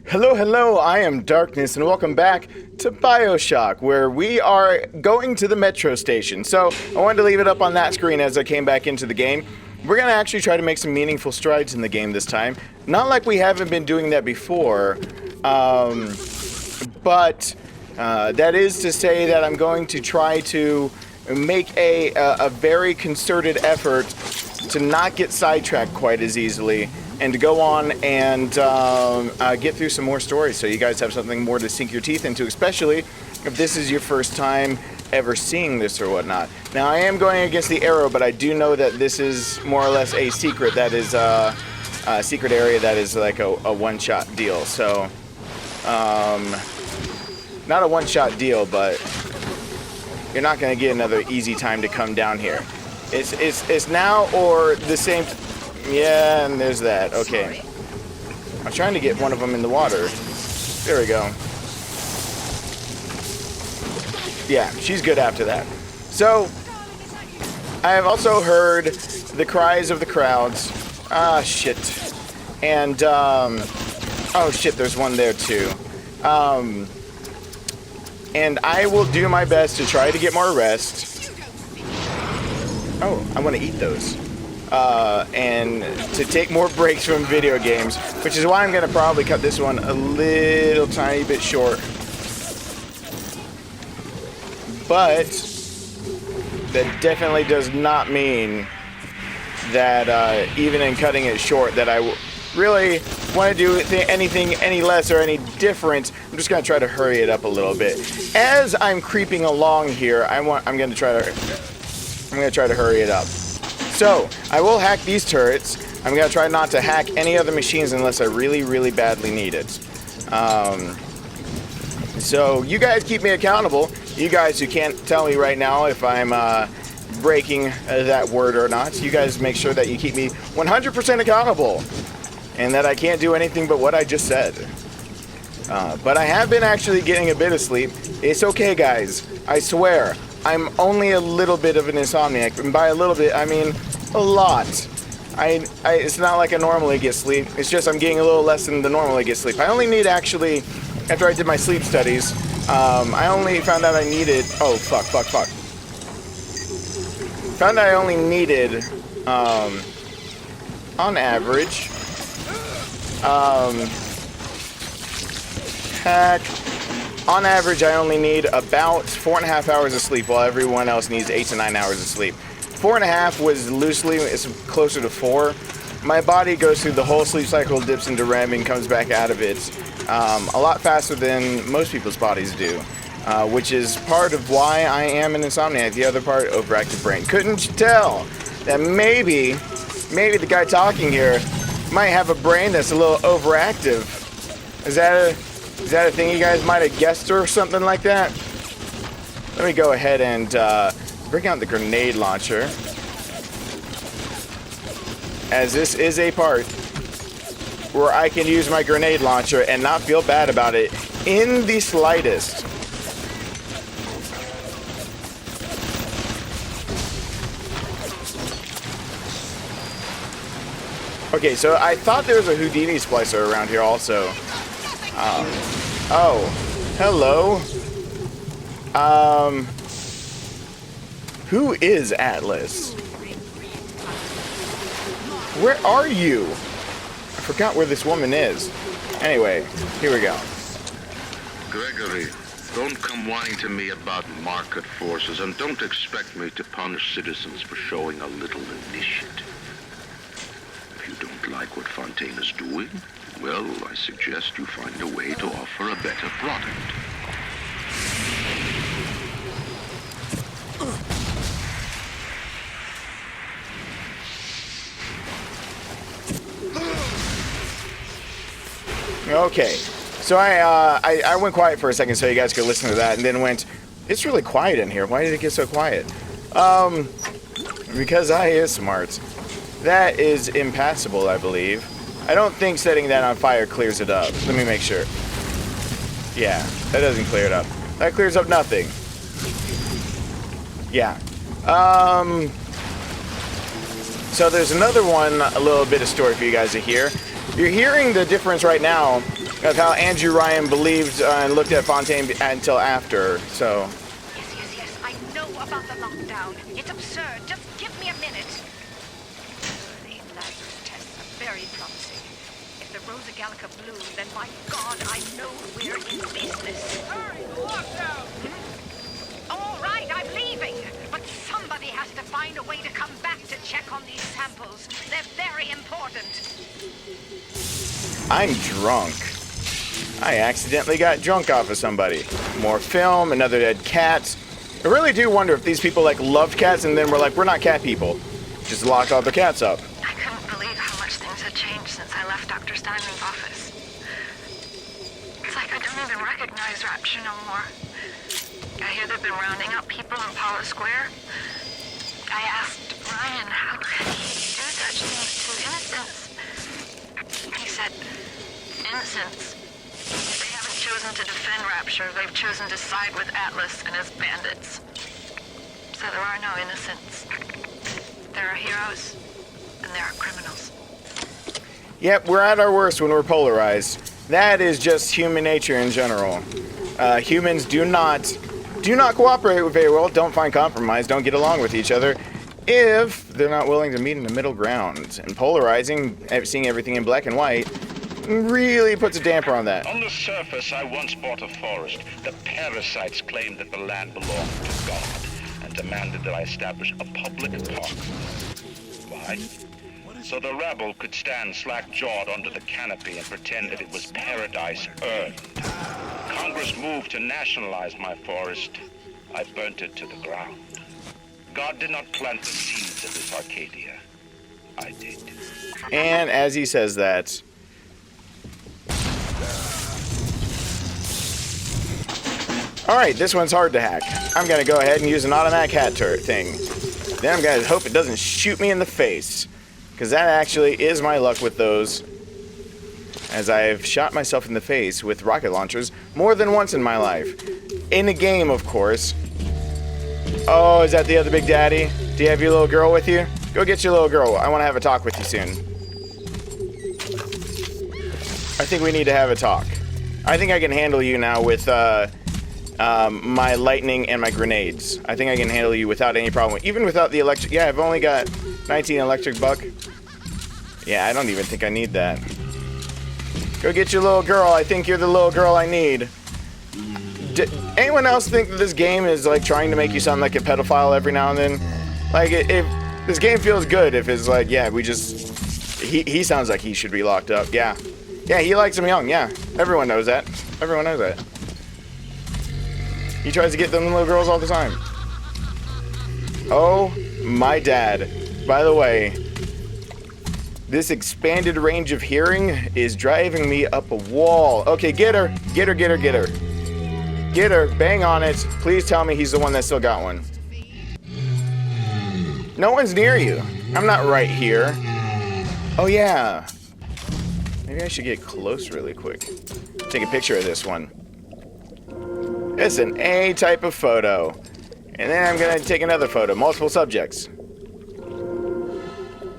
Hello, hello, I am Darkness, and welcome back to BioShock, where we are going to the metro station. So, I wanted to leave it up on that screen as I came back into the game. We're going to actually try to make some meaningful strides in the game this time. Not like we haven't been doing that before, but that is to say that I'm going to try to make a very concerted effort to not get sidetracked quite as easily, and to go on and get through some more stories so you guys have something more to sink your teeth into, especially if this is your first time ever seeing this or whatnot. Now, I am going against the arrow, but I do know that this is more or less a secret that is a secret area that is like a one-shot deal. So, not a one-shot deal, but you're not going to get another easy time to come down here. It's now or the same. Yeah, and there's that. Okay. I'm trying to get one of them in the water. There we go. Yeah, she's good after that. So, I have also heard the cries of the crowds. Ah, shit. And, oh shit, there's one there too. And I will do my best to try to get more rest. Oh, I want to eat those. And to take more breaks from video games, which is why I'm going to probably cut this one a little tiny bit short. But that definitely does not mean that even in cutting it short that I really want to do anything any less or any different. I'm just going to try to hurry it up a little bit. As I'm creeping along here, I'm going to try to hurry it up. So, I will hack these turrets. I'm going to try not to hack any other machines unless I really, really badly need it. So, you guys keep me accountable. You guys who can't tell me right now if I'm breaking that word or not, you guys make sure that you keep me 100% accountable. And that I can't do anything but what I just said. But I have been actually getting a bit of sleep. It's okay, guys. I swear. I'm only a little bit of an insomniac, and by a little bit, I mean a lot. It's not like I normally get sleep. It's just I'm getting a little less than the normally get sleep. I only need actually, after I did my sleep studies, I only found out I needed. Oh fuck! Found out I only needed, on average, on average, I only need about 4.5 hours of sleep, while everyone else needs 8 to 9 hours of sleep. 4.5 was loosely, it's closer to 4. My body goes through the whole sleep cycle, dips into REM, and comes back out of it a lot faster than most people's bodies do, which is part of why I am an insomniac. The other part, overactive brain. Couldn't you tell that maybe the guy talking here might have a brain that's a little overactive? Is that a thing you guys might have guessed or something like that? Let me go ahead and bring out the grenade launcher, as this is a part where I can use my grenade launcher and not feel bad about it in the slightest. Okay, so I thought there was a Houdini splicer around here also. Oh, hello. Who is Atlas? Where are you? I forgot where this woman is. Anyway, here we go. Gregory, don't come whining to me about market forces, and don't expect me to punish citizens for showing a little initiative. If you don't like what Fontaine is doing, well, I suggest you find a way to offer a better product. Okay, so I went quiet for a second so you guys could listen to that, and then went, it's really quiet in here. Why did it get so quiet? Because I is smart. That is impassable, I believe. I don't think setting that on fire clears it up. Let me make sure. Yeah, that doesn't clear it up. That clears up nothing. Yeah. So there's another one, a little bit of story for you guys to hear. You're hearing the difference right now of how Andrew Ryan believed and looked at Fontaine until after, so... Yes, I know about the lockdown. It's absurd. Just give me a minute. The Lazarus tests are very promising. If the Rosa Gallica bloom, then by God, I know we're in business. Hurry, the lockdown! All right, I'm leaving. But somebody has to find a way to come back to check on these samples. They're very important. I'm drunk. I accidentally got drunk off of somebody. More film, another dead cat. I really do wonder if these people like loved cats and then were like, we're not cat people. Just locked all the cats up. I couldn't believe how much things had changed since I left Dr. Steinman's office. It's like I don't even recognize Rapture no more. I hear they've been rounding up people in Paula Square. I asked Ryan how could he do such things to innocents. He said, innocents. They haven't chosen to defend Rapture. They've chosen to side with Atlas and his bandits. So there are no innocents. There are heroes, and there are criminals. Yep, we're at our worst when we're polarized. That is just human nature in general. Humans do not cooperate very well, don't find compromise, don't get along with each other if they're not willing to meet in the middle ground. And polarizing, seeing everything in black and white, really puts a damper on that. On the surface, I once bought a forest. The parasites claimed that the land belonged to God and demanded that I establish a public park. Why? So the rabble could stand slack-jawed under the canopy and pretend that it was paradise earned. Congress moved to nationalize my forest. I burnt it to the ground. God did not plant the seeds of this Arcadia. I did. And as he says that, alright, this one's hard to hack. I'm gonna go ahead and use an automatic hat turret thing. Then I'm gonna hope it doesn't shoot me in the face. Because that actually is my luck with those. As I've shot myself in the face with rocket launchers more than once in my life. In a game, of course. Oh, is that the other big daddy? Do you have your little girl with you? Go get your little girl. I want to have a talk with you soon. I think we need to have a talk. I think I can handle you now with my lightning and my grenades. I think I can handle you without any problem. Even without the electric... Yeah, I've only got 19 electric buck. Yeah, I don't even think I need that. Go get your little girl. I think you're the little girl I need. Anyone else think that this game is like trying to make you sound like a pedophile every now and then? Like, if this game feels good if it's like, yeah, we just... He sounds like he should be locked up. Yeah. Yeah, he likes him young. Yeah. Everyone knows that. Everyone knows that. He tries to get them little girls all the time. Oh, my dad. By the way, this expanded range of hearing is driving me up a wall. Okay, get her. Get her, get her, get her. Get her. Bang on it. Please tell me he's the one that still got one. No one's near you. I'm not right here. Oh, yeah. Maybe I should get close really quick. Take a picture of this one. It's an A type of photo. And then I'm going to take another photo. Multiple subjects.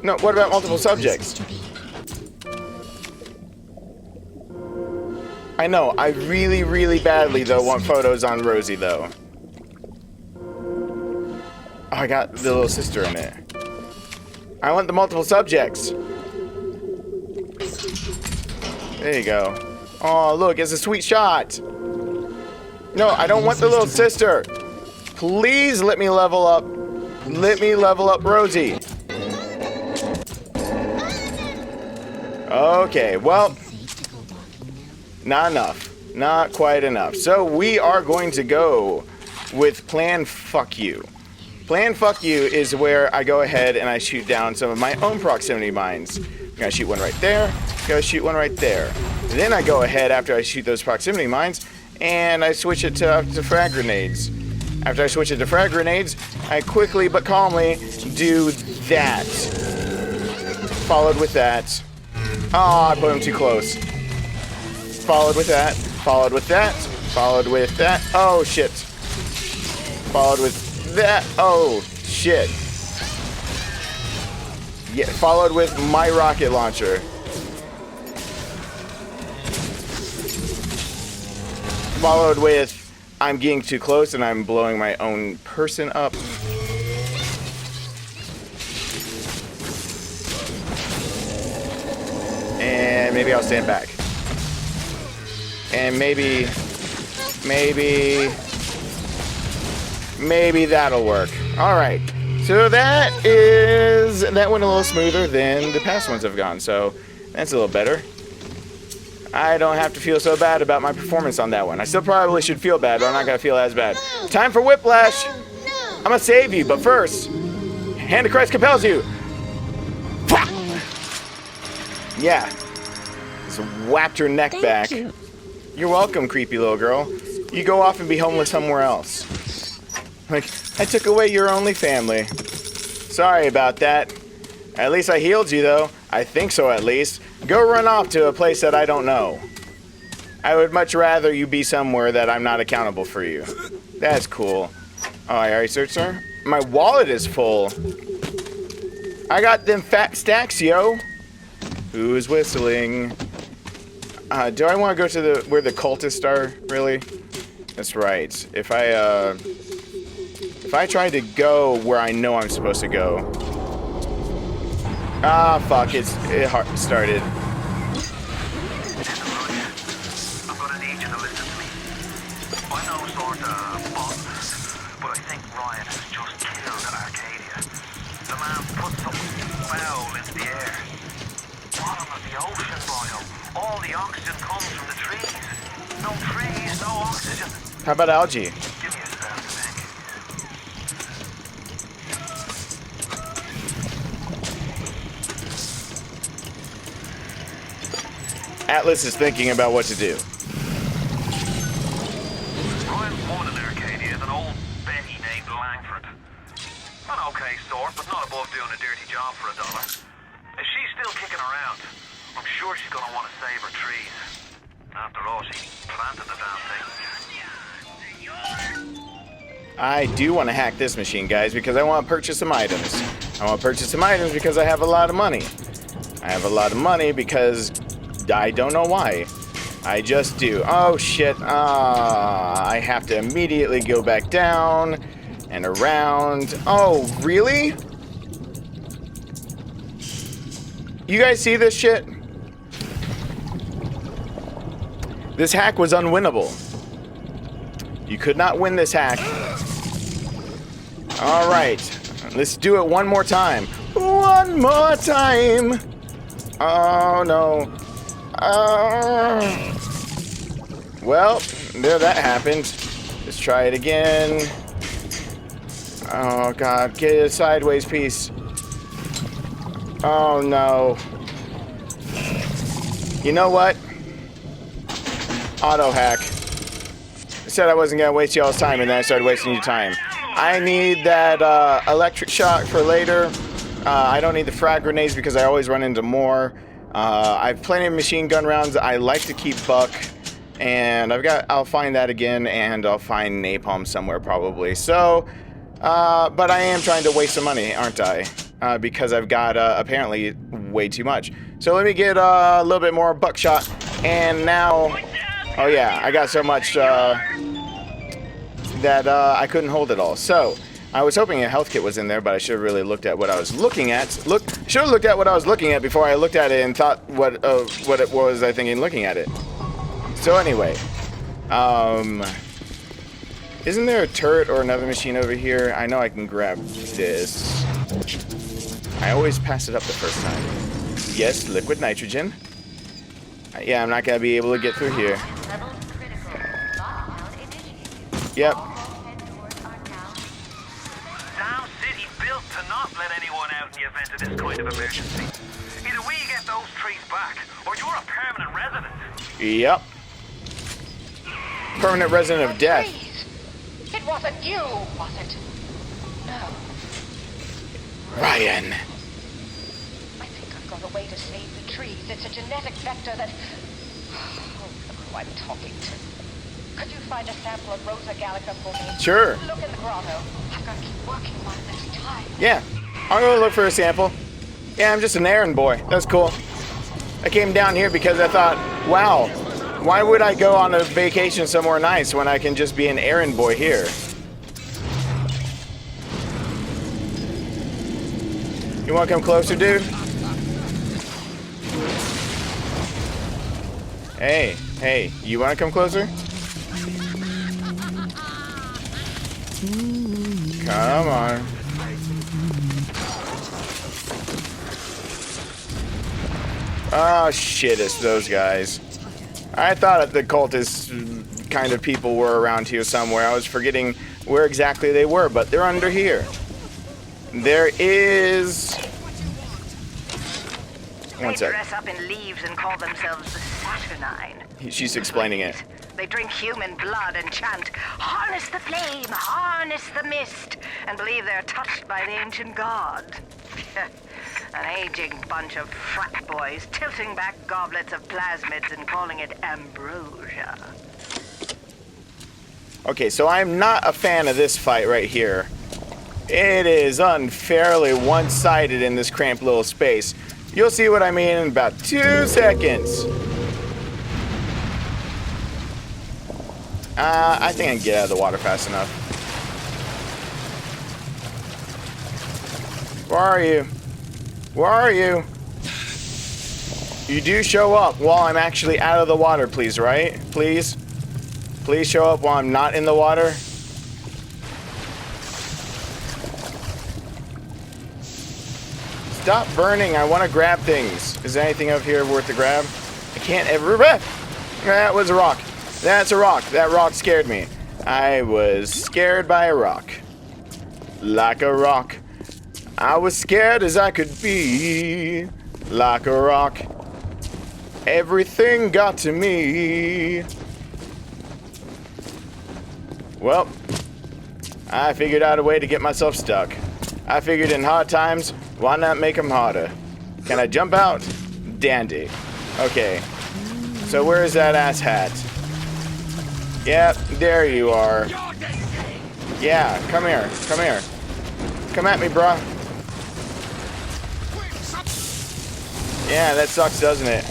No, what about multiple subjects? I know, I really, really badly, though, want photos on Rosie, though. Oh, I got the little sister in it. I want the multiple subjects. There you go. Oh, look, it's a sweet shot. No, I don't want the little sister. Please let me level up. Let me level up Rosie. Okay, well, not enough. Not quite enough. So we are going to go with Plan Fuck You. Plan Fuck You is where I go ahead and I shoot down some of my own proximity mines. I'm gonna shoot one right there. Go shoot one right there. And then I go ahead after I shoot those proximity mines and I switch it to frag grenades. After I switch it to frag grenades, I quickly but calmly do that. Followed with that. Oh, I put him too close. Followed with that. Followed with that. Followed with that. Oh, shit. Followed with that. Oh, shit. Yeah, followed with my rocket launcher. followed with I'm getting too close and I'm blowing my own person up. And maybe I'll stand back. And maybe that'll work. All right. So that went a little smoother than the past ones have gone. So that's a little better. I don't have to feel so bad about my performance on that one. I still probably should feel bad, but I'm not gonna feel as bad. Time for Whiplash. I'm gonna save you, but first, Hand of Christ compels you. Yeah. Just whapped your neck back. You're welcome, creepy little girl. You go off and be homeless somewhere else. Like, I took away your only family. Sorry about that. At least I healed you, though. I think so, at least. Go run off to a place that I don't know. I would much rather you be somewhere that I'm not accountable for you. That's cool. Oh, I already searched her? My wallet is full. I got them fat stacks, yo. Who's whistling? Do I want to go to where the cultists are, really? That's right. If I try to go where I know I'm supposed to go. Ah, fuck, it started. I'm gonna need you to listen to me. I know sort of botanist, but I think Ryan has just killed Arcadia. The man put something foul into the air. Bottom of the ocean, biome. All the oxygen comes from the trees. No trees, no oxygen. How about algae? Give me a spell to think. Atlas is thinking about what to do. Ryan's woman in Arcadia is an old Betty named Langford. An okay sort, but not above doing a dirty job for $1. If she's still kicking around, I'm sure she's gonna want to save her trees. After all, she planted the damn thing. I do want to hack this machine, guys, because I want to purchase some items. I want to purchase some items because I have a lot of money. I have a lot of money because I don't know why. I just do. Oh, shit. I have to immediately go back down and around. Oh, really? You guys see this shit? This hack was unwinnable. You could not win this hack. All right. Let's do it one more time. One more time. Oh, no. Well, there that happened. Let's try it again. Oh, God. Get a sideways piece. Oh, no. You know what? Auto hack. I said I wasn't going to waste y'all's time, and then I started wasting your time. I need that electric shock for later. I don't need the frag grenades because I always run into more. I have plenty of machine gun rounds. I like to keep buck. And I'll find that again, and I'll find napalm somewhere probably. So, but I am trying to waste some money, aren't I? Because I've got apparently way too much. So let me get a little bit more buckshot. And now, oh yeah, I got so much that I couldn't hold it all. So I was hoping a health kit was in there, but I should have really looked at what I was looking at. Should have looked at what I was looking at before I looked at it and thought what it was I thinking looking at it. So anyway, isn't there a turret or another machine over here? I know I can grab this. I always pass it up the first time. Yes, liquid nitrogen. Yeah, I'm not gonna be able to get through here. Yep. Damn city built to not let anyone out in the event of this kind of emergency. Either we get those trees back, or you're a permanent resident. Yep. Permanent resident of death. It wasn't you, was it? No. Ryan. I think I've got a way to save the trees. It's a genetic vector that... Oh, look who I'm talking to. Could you find a sample of Rosa Gallica for me? Sure. Look in the grotto. I've got to keep working on it this time. Yeah. I'll go look for a sample. Yeah, I'm just an errand boy. That's cool. I came down here because I thought, wow, Why would I go on a vacation somewhere nice when I can just be an errand boy here? You want to come closer, dude? Hey, you want to come closer? Come on. Oh shit, it's those guys. I thought the cultist kind of people were around here somewhere. I was forgetting where exactly they were, but they're under here. There is... One They sec. dress up in leaves and call themselves the Saturnine. She's explaining it. They drink human blood and chant, harness the flame, harness the mist, and believe they're touched by the ancient god. An aging bunch of frat boys tilting back goblets of plasmids and calling it ambrosia. Okay, so I'm not a fan of this fight right here. It is unfairly one-sided in this cramped little space. You'll see what I mean in about 2 seconds. I think I can get out of the water fast enough. Where are you? Where are you? You do show up while I'm actually out of the water, please, right? Please? Please show up while I'm not in the water. Stop burning. I want to grab things. Is there anything up here worth to grab? I can't ever... That was a rock. That's a rock. That rock scared me. I was scared by a rock. Like a rock. I was scared as I could be. Like a rock. Everything got to me. Well, I figured out a way to get myself stuck. I figured in hard times, why not make them harder? Can I jump out? Dandy. Okay. So where is that ass hat? Yep, there you are. Yeah, come here. Come here. Come at me, bruh. Yeah, that sucks, doesn't it?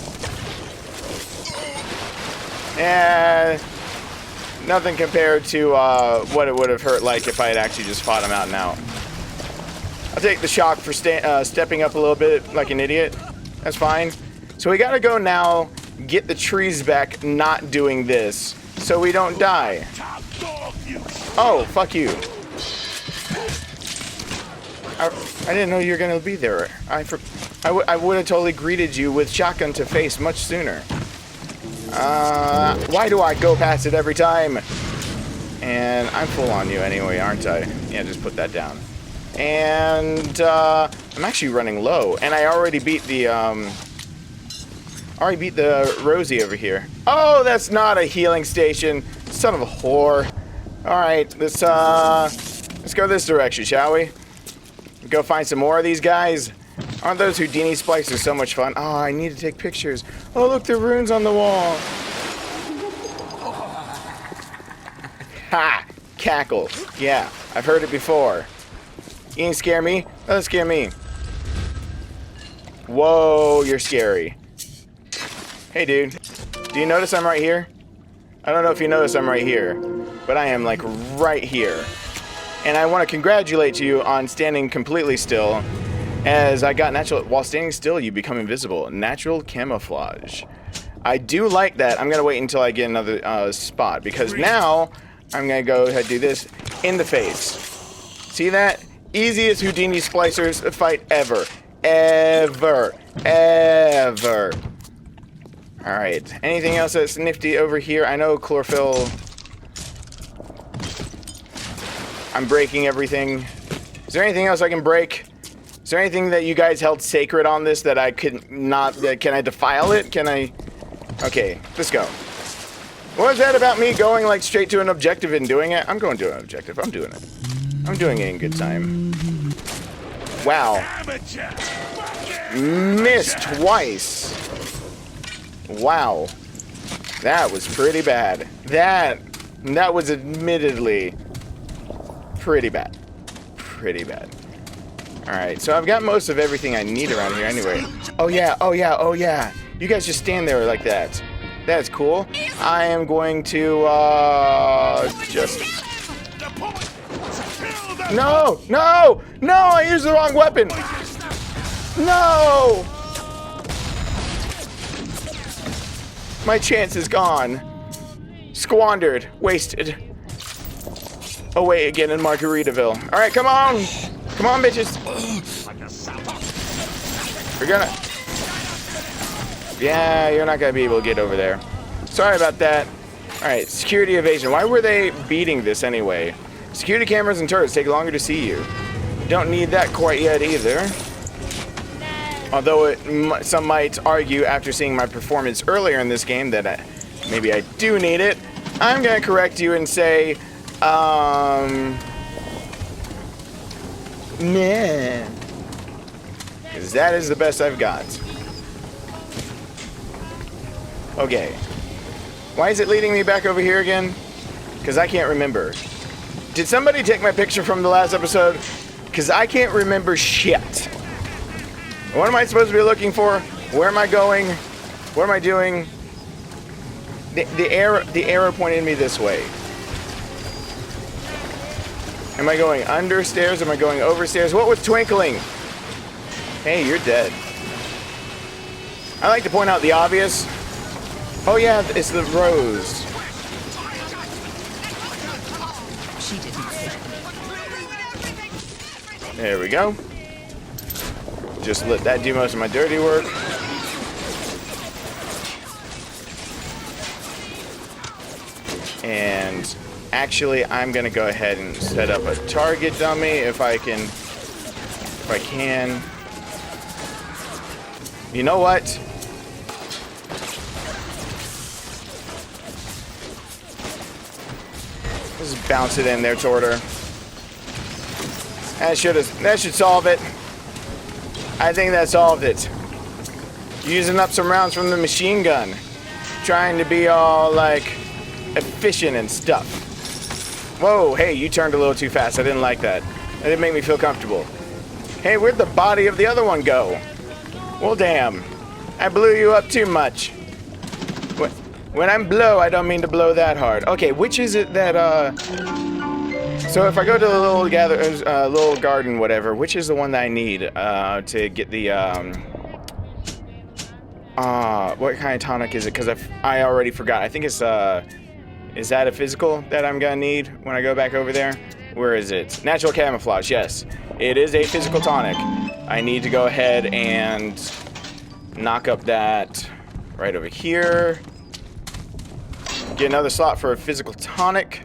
Yeah, nothing compared to what it would have hurt like if I had actually just fought him out and out. I'll take the shock for stepping up a little bit like an idiot. That's fine. So we gotta go now, get the trees back, not doing this, so we don't die. Oh, fuck you. I didn't know you were gonna be there. I would have totally greeted you with shotgun to face much sooner. Why do I go past it every time? And I'm full on you anyway, aren't I? Yeah, just put that down. And I'm actually running low, and I already beat the Rosie over here. Oh, that's not a healing station, son of a whore. All right, let's go this direction, shall we? Go find some more of these guys. Aren't those Houdini spikes so much fun? Oh, I need to take pictures. Oh, look, the runes on the wall. Ha! Cackle. Yeah, I've heard it before. You ain't scare me? Don't scare me. Whoa, you're scary. Hey, dude. Do you notice I'm right here? I don't know if you notice I'm right here, but I am, like, right here. And I want to congratulate you on standing completely still, as I got natural... While standing still, you become invisible. Natural camouflage. I do like that. I'm going to wait until I get another spot, because now I'm going to go ahead and do this in the face. See that? Easiest Houdini splicers fight ever. Ever. Ever. Alright. Anything else that's nifty over here? I know chlorophyll... I'm breaking everything. Is there anything else I can break? Is there anything that you guys held sacred on this that I could not... Can I defile it? Can I... Okay, let's go. What was that about me going like straight to an objective and doing it? I'm going to an objective. I'm doing it. I'm doing it in good time. Wow. Missed twice. Wow. That was pretty bad. That was admittedly pretty bad. Pretty bad. Alright, so I've got most of everything I need around here anyway. Oh yeah, oh yeah, oh yeah. You guys just stand there like that. That's cool. I am going to just... No! No! No! I used the wrong weapon! No! My chance is gone. Squandered. Wasted. Away again in Margaritaville. Alright, come on! Come on, bitches! You're gonna... Yeah, you're not gonna be able to get over there. Sorry about that. Alright, security evasion. Why were they beating this anyway? Security cameras and turrets take longer to see you. Don't need that quite yet either. Although some might argue after seeing my performance earlier in this game that maybe I do need it. I'm gonna correct you and say, nah. Because that is the best I've got. Okay. Why is it leading me back over here again? Because I can't remember. Did somebody take my picture from the last episode? Because I can't remember shit. What am I supposed to be looking for? Where am I going? What am I doing? The arrow pointed me this way. Am I going under stairs? Am I going over stairs? What was twinkling? Hey, you're dead. I like to point out the obvious. Oh yeah, it's the rose. She didn't say. There we go. Just let that do most of my dirty work. And actually, I'm gonna go ahead and set up a target dummy if I can. You know what? Just bounce it in there toward her. That should solve it. I think that solved it. Using up some rounds from the machine gun. Trying to be all, like, efficient and stuff. Whoa, hey, you turned a little too fast. I didn't like that. That didn't make me feel comfortable. Hey, where'd the body of the other one go? Well, damn. I blew you up too much. When I'm blow, I don't mean to blow that hard. Okay, which is it that, So if I go to the little garden, whatever, which is the one that I need to get the what kind of tonic is it? Because I already forgot. I think it's is that a physical that I'm gonna need when I go back over there? Where is it? Natural camouflage. Yes, it is a physical tonic. I need to go ahead and knock up that right over here. Get another slot for a physical tonic.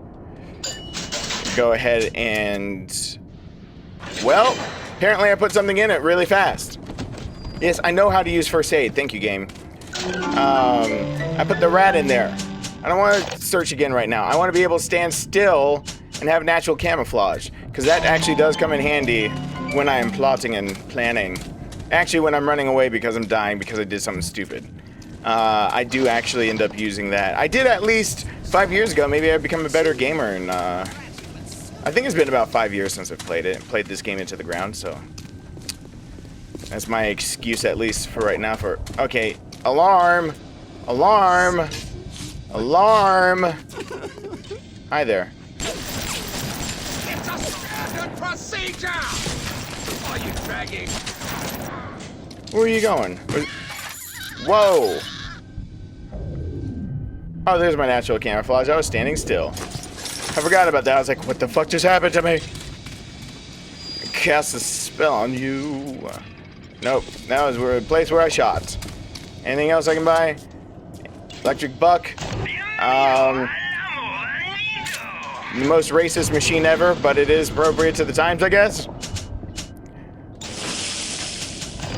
Go ahead and... Well, apparently I put something in it really fast. Yes, I know how to use first aid. Thank you, game. I put the rat in there. I don't want to search again right now. I want to be able to stand still and have natural camouflage. Because that actually does come in handy when I am plotting and planning. Actually, when I'm running away because I'm dying because I did something stupid. I do actually end up using that. I did at least 5 years ago. Maybe I've become a better gamer, and I think it's been about 5 years since I've played this game into the ground, so that's my excuse at least for right now. Okay, alarm, alarm, alarm. Hi there. It's a standard procedure. Are you dragging? Where are you going? Whoa! Oh, there's my natural camouflage. I was standing still. I forgot about that. I was like, what the fuck just happened to me? Cast a spell on you. Nope. That was a place where I shot. Anything else I can buy? Electric buck. The most racist machine ever, but it is appropriate to the times, I guess.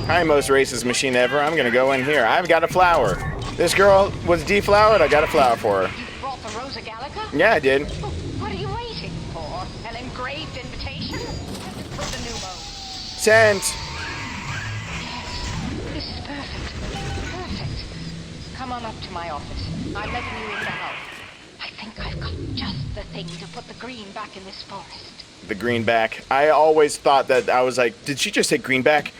Hi, most racist machine ever. I'm gonna go in here. I've got a flower. This girl was deflowered. I got a flower for her. You brought the Rosa Gallica? Yeah, I did. What are you waiting for? An engraved invitation? Put the pneumo. Sent. This is perfect. Perfect. Come on up to my office. I'm letting you in now. I think I've got just the thing to put the green back in this forest. The greenback. I always thought that I was like, did she just say greenback?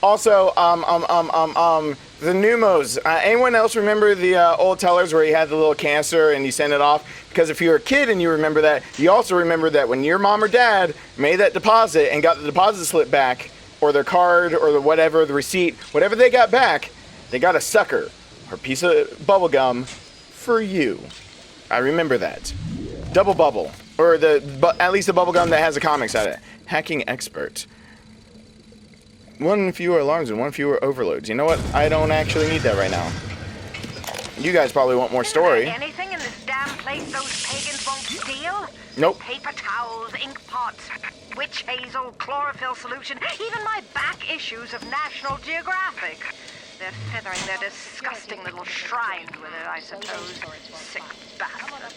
Also, the Numos. Anyone else remember the old tellers where you had the little canister and you send it off? Because if you were a kid and you remember that, you also remember that when your mom or dad made that deposit and got the deposit slip back, or their card, or the whatever, the receipt, whatever they got back, they got a sucker or piece of bubble gum for you. I remember that. Double bubble, or at least the bubble gum that has the comics at it. Hacking expert. One fewer alarms and one fewer overloads. You know what? I don't actually need that right now. You guys probably want more story. Anything in this damn place those pagans won't steal? Nope. Paper towels, ink pots, witch hazel, chlorophyll solution, even my back issues of National Geographic. They're feathering their disgusting little shrines with it, I suppose. Sick bastards.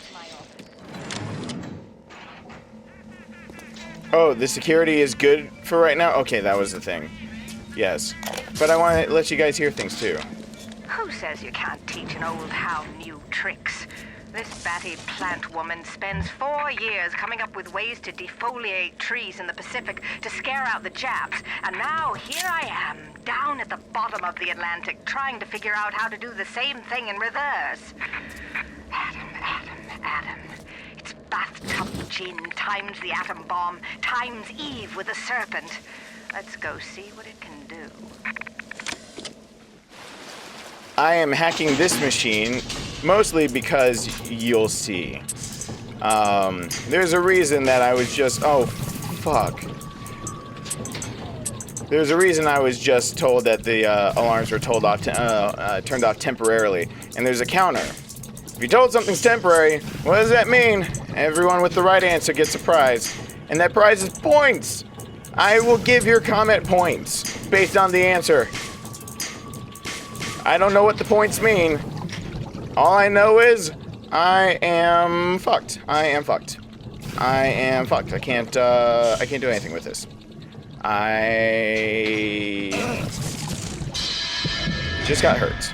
Oh, the security is good for right now? Okay, that was the thing. Yes. But I want to let you guys hear things too. Who says you can't teach an old hound new tricks? This batty plant woman spends 4 years coming up with ways to defoliate trees in the Pacific to scare out the Japs. And now here I am, down at the bottom of the Atlantic, trying to figure out how to do the same thing in reverse. Adam. It's bathtub gin times the atom bomb times Eve with a serpent. Let's go see what it can do. I am hacking this machine mostly because you'll see. There's a reason that I was just... Oh, fuck. There's a reason I was just told that the alarms were turned off temporarily. And there's a counter. If you're told something's temporary, what does that mean? Everyone with the right answer gets a prize. And that prize is points. I will give your comment points based on the answer. I don't know what the points mean. All I know is I am fucked. I am fucked. I can't do anything with this. I just got hurt.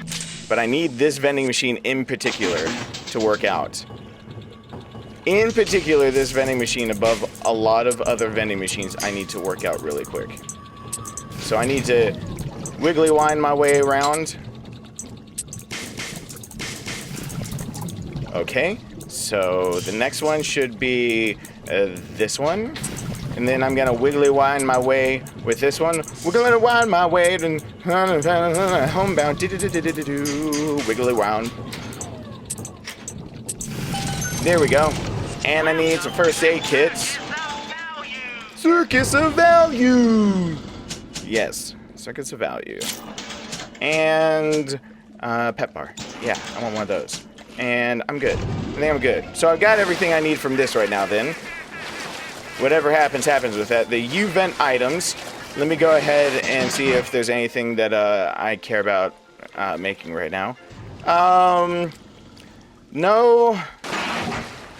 But I need this vending machine in particular to work out. In particular, this vending machine above a lot of other vending machines I need to work out really quick. So I need to wiggly wind my way around. Okay, so the next one should be this one. And then I'm gonna wiggly wind my way with this one. Wiggly wind my way to homebound. Wiggly wound. There we go. And I need some first aid kits. Circus of Value. Yes, Circus of Value. And pep bar. Yeah, I want one of those. And I'm good. I think I'm good. So I've got everything I need from this right now then. Whatever happens, happens with that. The U-vent items. Let me go ahead and see if there's anything that I care about making right now. No.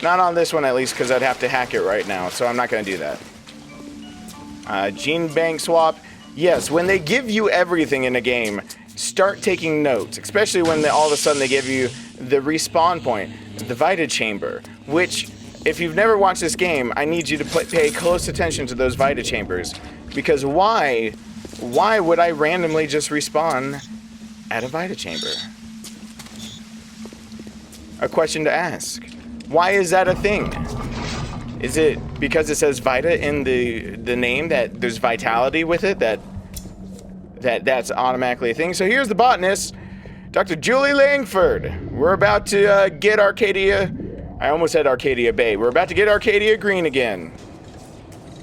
Not on this one at least, because I'd have to hack it right now. So I'm not going to do that. Gene bank swap. Yes, when they give you everything in a game, start taking notes. Especially when all of a sudden they give you the respawn point, the Vita chamber, which, if you've never watched this game, I need you to pay close attention to those Vita chambers. Because why would I randomly just respawn at a Vita chamber? A question to ask. Why is that a thing? Is it because it says Vita in the name that there's vitality with it, that's automatically a thing? So here's the botanist, Dr. Julie Langford. We're about to get Arcadia. I almost said Arcadia Bay. We're about to get Arcadia green again.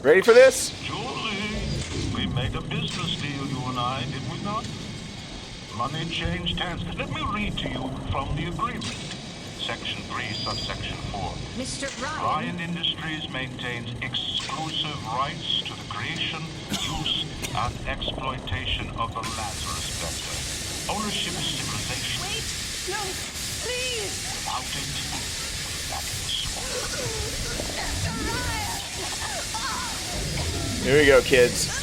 Ready for this? Julie, we made a business deal, you and I, did we not? Money changed hands. Let me read to you from the agreement. Section 3, subsection 4. Mr. Ryan Industries maintains exclusive rights to the creation, use, and exploitation of the Lazarus Vector. Ownership is civilization. Wait! No! Please! Without it, we're back in the swamp. Here we go, kids.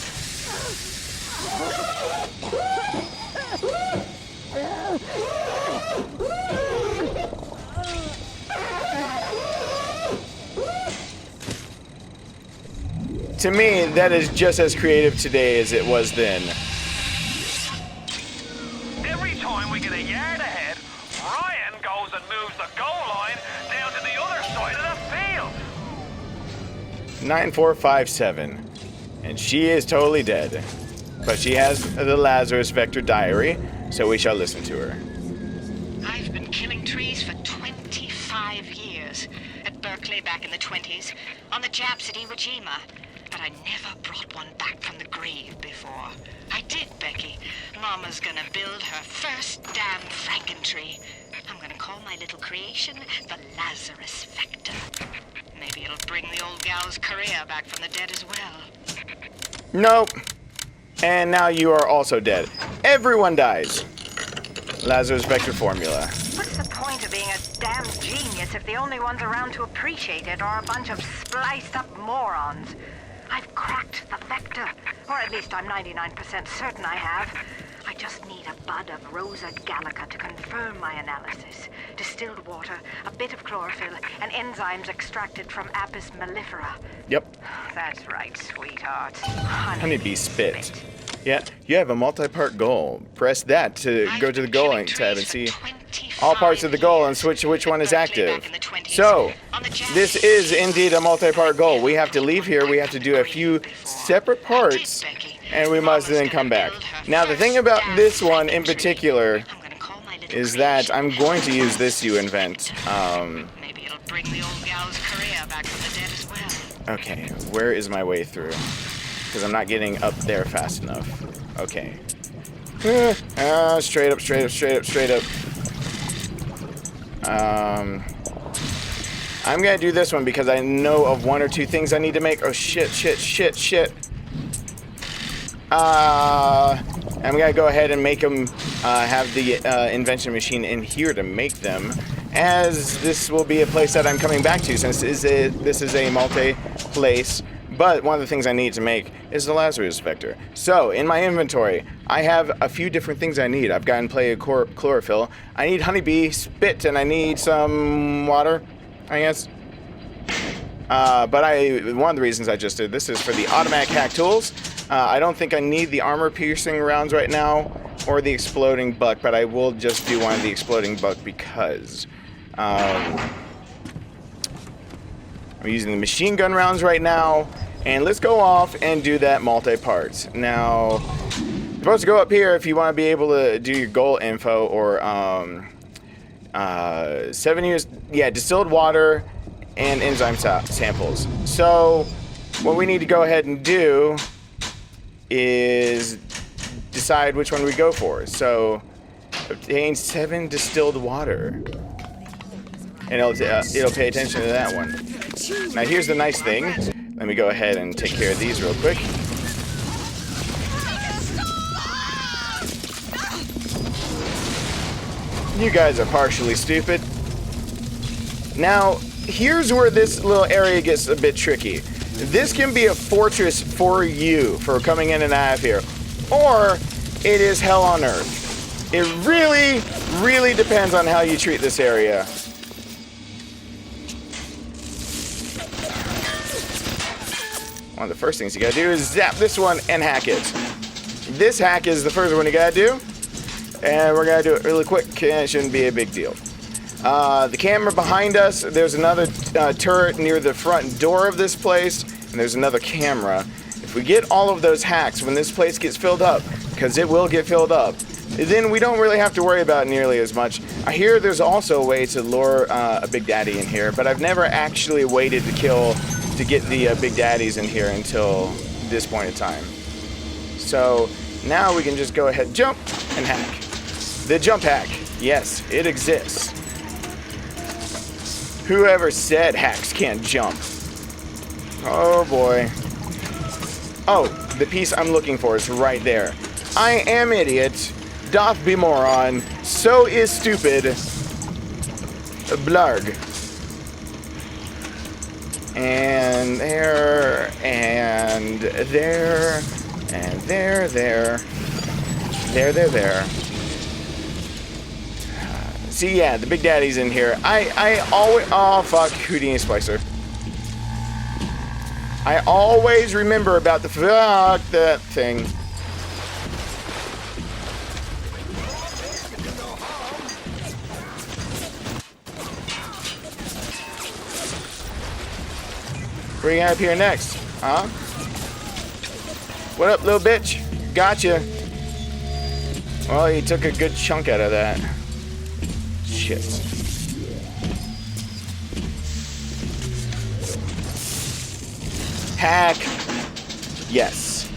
To me, that is just as creative today as it was then. 9457. And she is totally dead. But she has the Lazarus Vector diary, so we shall listen to her. I've been killing trees for 25 years. At Berkeley back in the 20s, on the Japs at Iwo Jima. But I never brought one back from the grave before. I did, Becky. Mama's gonna build her first damn Frankentree. I'm gonna call my little creation the Lazarus Vector. Maybe it'll bring the old gal's career back from the dead as well. Nope. And now you are also dead. Everyone dies. Lazarus Vector formula. What's the point of being a damn genius if the only ones around to appreciate it are a bunch of spliced up morons? I've cracked the Vector. Or at least I'm 99% certain I have. I just need a bud of Rosa gallica to confirm my analysis. Distilled water, a bit of chlorophyll, and enzymes extracted from Apis mellifera. Yep. That's right, sweetheart. Honeybee spit. Yeah, you have a multi-part goal. Press that to go to the goal tab and see all parts of the goal and switch to which one is active. So, this is indeed a multi-part goal. We have to leave here, we have to do a few separate parts, and we must then come back. Now, the thing about this one in particular is that I'm going to use this U-invent. Maybe it'll bring the old gal's career back from the dead as well. Okay, where is my way through? Because I'm not getting up there fast enough. Okay. Straight up, straight up, straight up, straight up. I'm gonna do this one because I know of one or two things I need to make. Oh shit, shit, shit, shit. I'm gonna go ahead and make them have the invention machine in here to make them, as this will be a place that I'm coming back to since this is a multi-place. But one of the things I need to make is the Lazarus Vector. So, in my inventory, I have a few different things I need. I've gotten plenty of chlorophyll. I need honeybee spit, and I need some water, I guess. But one of the reasons I just did this is for the automatic hack tools. I don't think I need the armor-piercing rounds right now, or the exploding buck, but I will just do one of the exploding buck because... I'm using the machine gun rounds right now, and let's go off and do that multi-parts. Now, you're supposed to go up here if you want to be able to do your goal info, or 7 years, yeah, distilled water and enzyme samples. So, what we need to go ahead and do is decide which one we go for. So, obtain 7 distilled water. And it'll pay attention to that one. Now here's the nice thing. Let me go ahead and take care of these real quick. You guys are partially stupid. Now, here's where this little area gets a bit tricky. This can be a fortress for you for coming in and out of here. Or it is hell on earth. It really, really depends on how you treat this area. One of the first things you gotta do is zap this one and hack it. This hack is the first one you gotta do. And we're gonna do it really quick, and it shouldn't be a big deal. The camera behind us, there's another turret near the front door of this place, and there's another camera. If we get all of those hacks when this place gets filled up, because it will get filled up, then we don't really have to worry about nearly as much. I hear there's also a way to lure a Big Daddy in here, but I've never actually waited to get the Big Daddies in here until this point in time. So now we can just go ahead, jump, and hack. The jump hack, yes, it exists. Whoever said hacks can't jump? Oh boy. Oh, the piece I'm looking for is right there. I am idiot, doth be moron, so is stupid, blarg. And there, and there, and there, there. There. See, yeah, the Big Daddy's in here. I always, oh fuck, Houdini Splicer. I always remember about the fuck that thing. What are you gonna appear next? Huh? What up, little bitch? Gotcha. Well, he took a good chunk out of that. Shit. Hack. Yes.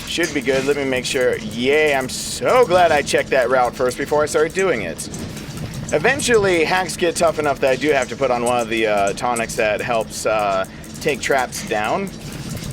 Should be good. Let me make sure. Yay, I'm so glad I checked that route first before I started doing it. Eventually, hacks get tough enough that I do have to put on one of the tonics that helps take traps down.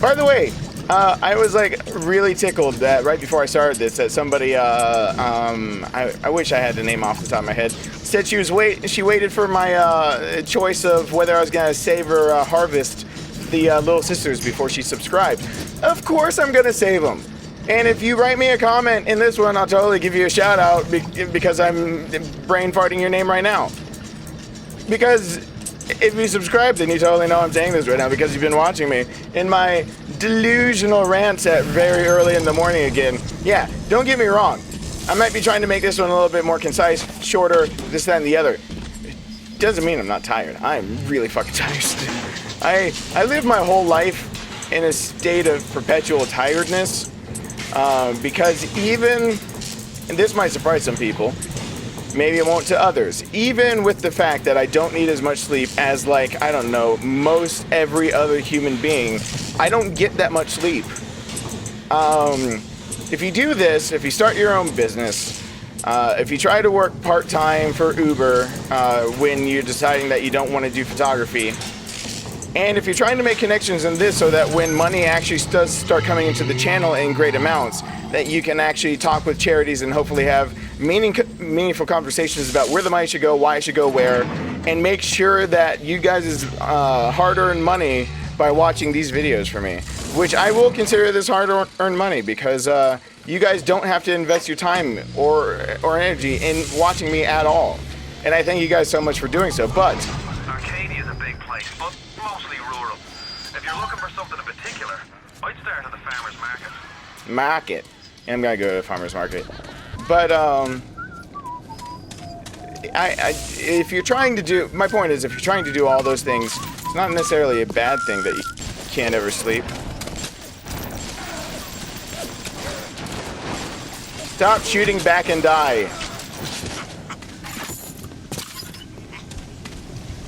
By the way, I was like really tickled that right before I started this that somebody, I wish I had the name off the top of my head, said she waited for my choice of whether I was gonna save or harvest the little sisters before she subscribed. Of course I'm gonna save them. And if you write me a comment in this one, I'll totally give you a shout out because I'm brain farting your name right now. Because if you subscribe, then you totally know I'm saying this right now because you've been watching me in my delusional rants at very early in the morning again. Yeah, don't get me wrong. I might be trying to make this one a little bit more concise, shorter, this, that, and the other. It doesn't mean I'm not tired. I'm really fucking tired. I live my whole life in a state of perpetual tiredness because even, and this might surprise some people, maybe it won't to others, even with the fact that I don't need as much sleep as, like, I don't know, most every other human being, I don't get that much sleep. If you do this, if you start your own business, if you try to work part-time for Uber when you're deciding that you don't want to do photography, and if you're trying to make connections in this so that when money actually does start coming into the channel in great amounts, that you can actually talk with charities and hopefully have meaningful conversations about where the money should go, why it should go where, and make sure that you guys' hard-earned money by watching these videos for me, which I will consider this hard-earned money because you guys don't have to invest your time or energy in watching me at all. And I thank you guys so much for doing so, but Arcadia is a big place, but mostly rural. If you're looking for something in particular, I'd start at the farmer's market. Yeah, I'm gonna go to the farmer's market. But if you're trying to do, my point is, if you're trying to do all those things, it's not necessarily a bad thing that you can't ever sleep. Stop shooting back and die.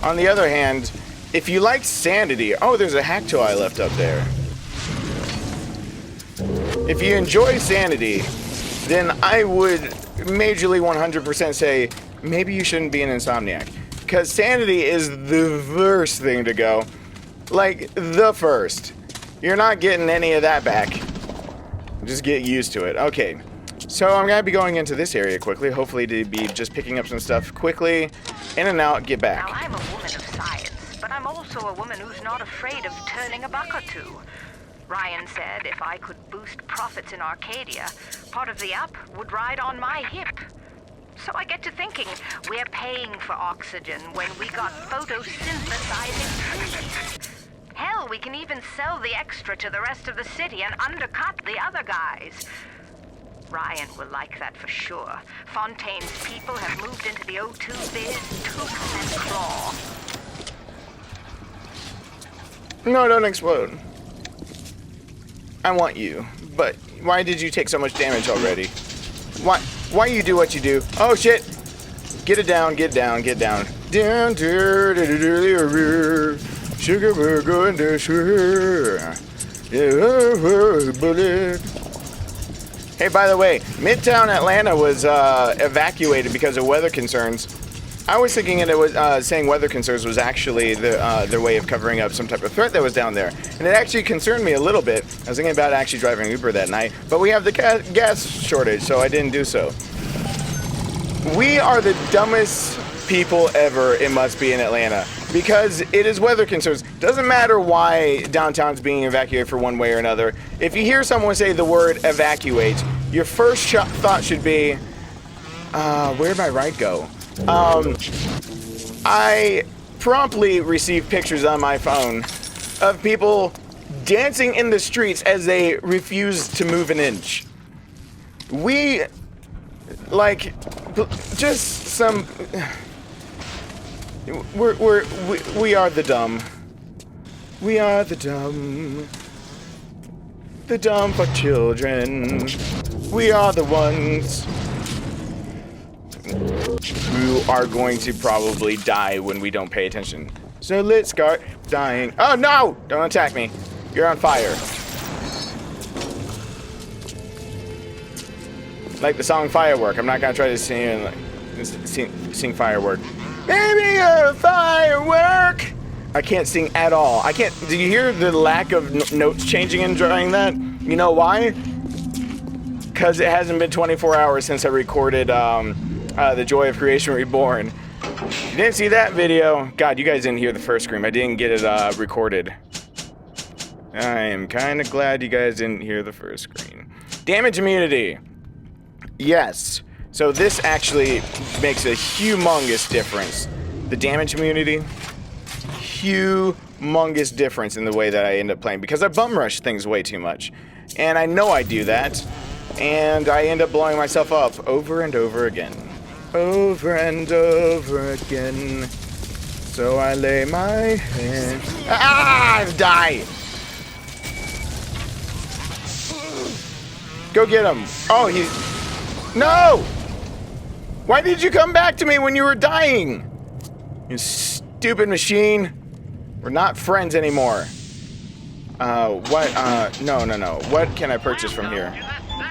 On the other hand, if you like sanity, oh, there's a hack tool I left up there. If you enjoy sanity, then I would majorly 100% say maybe you shouldn't be an insomniac. Because sanity is the worst thing to go. Like, the first. You're not getting any of that back. Just get used to it. Okay. So I'm going to be going into this area quickly, hopefully to be just picking up some stuff quickly, in and out, get back. Now, I'm a woman of science, but I'm also a woman who's not afraid of turning a buck or two. Ryan said if I could boost profits in Arcadia, part of the app would ride on my hip. So I get to thinking, we're paying for oxygen when we got photosynthesizing trees. Hell, we can even sell the extra to the rest of the city and undercut the other guys. Ryan will like that for sure. Fontaine's people have moved into the O2 biz, tooth and claw. No, don't explode. I want you, but why did you take so much damage already? Why you do what you do? Oh shit! Get it down, get down, get down. Down, sugar burger and the sugar. Bullet. Hey, by the way, Midtown Atlanta was evacuated because of weather concerns. I was thinking that it was saying weather concerns was actually their way of covering up some type of threat that was down there, and it actually concerned me a little bit. I was thinking about actually driving Uber that night, but we have the gas shortage, so I didn't do so. We are the dumbest people ever, it must be, in Atlanta, because it is weather concerns. Doesn't matter why downtown's being evacuated for one way or another. If you hear someone say the word evacuate, your first thought should be, where'd my ride go? I promptly received pictures on my phone of people dancing in the streets as they refuse to move an inch. We, like, just some... We are the dumb. We are the dumb for children. We are the ones who are going to probably die when we don't pay attention. So let's start dying. Oh no! Don't attack me. You're on fire. Like the song Firework. I'm not gonna try to sing Firework. Baby, you're a firework. I can't sing at all. I can't. Do you hear the lack of notes changing and drawing that? You know why? Because it hasn't been 24 hours since I recorded The Joy of Creation Reborn. You didn't see that video. God, you guys didn't hear the first scream. I didn't get it recorded. I am kind of glad you guys didn't hear the first scream. Damage immunity. Yes. So this actually makes a humongous difference. The damage immunity, humongous difference in the way that I end up playing because I bum rush things way too much. And I know I do that. And I end up blowing myself up over and over again. Over and over again. So I lay my head. Ah! I've died! Go get him. Oh, he's... No! Why did you come back to me when you were dying? You stupid machine. We're not friends anymore. What? No. What can I purchase from here?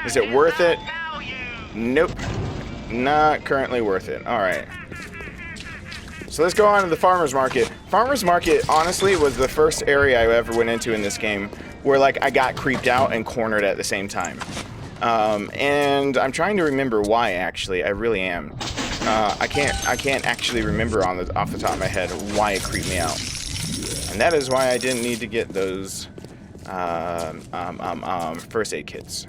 Is it worth it? Nope. Not currently worth it. Alright. So let's go on to the farmer's market. Farmer's market, honestly, was the first area I ever went into in this game where, like, I got creeped out and cornered at the same time. And I'm trying to remember why, actually. I really am. I can't actually remember off the top of my head why it creeped me out. And that is why I didn't need to get those first aid kits.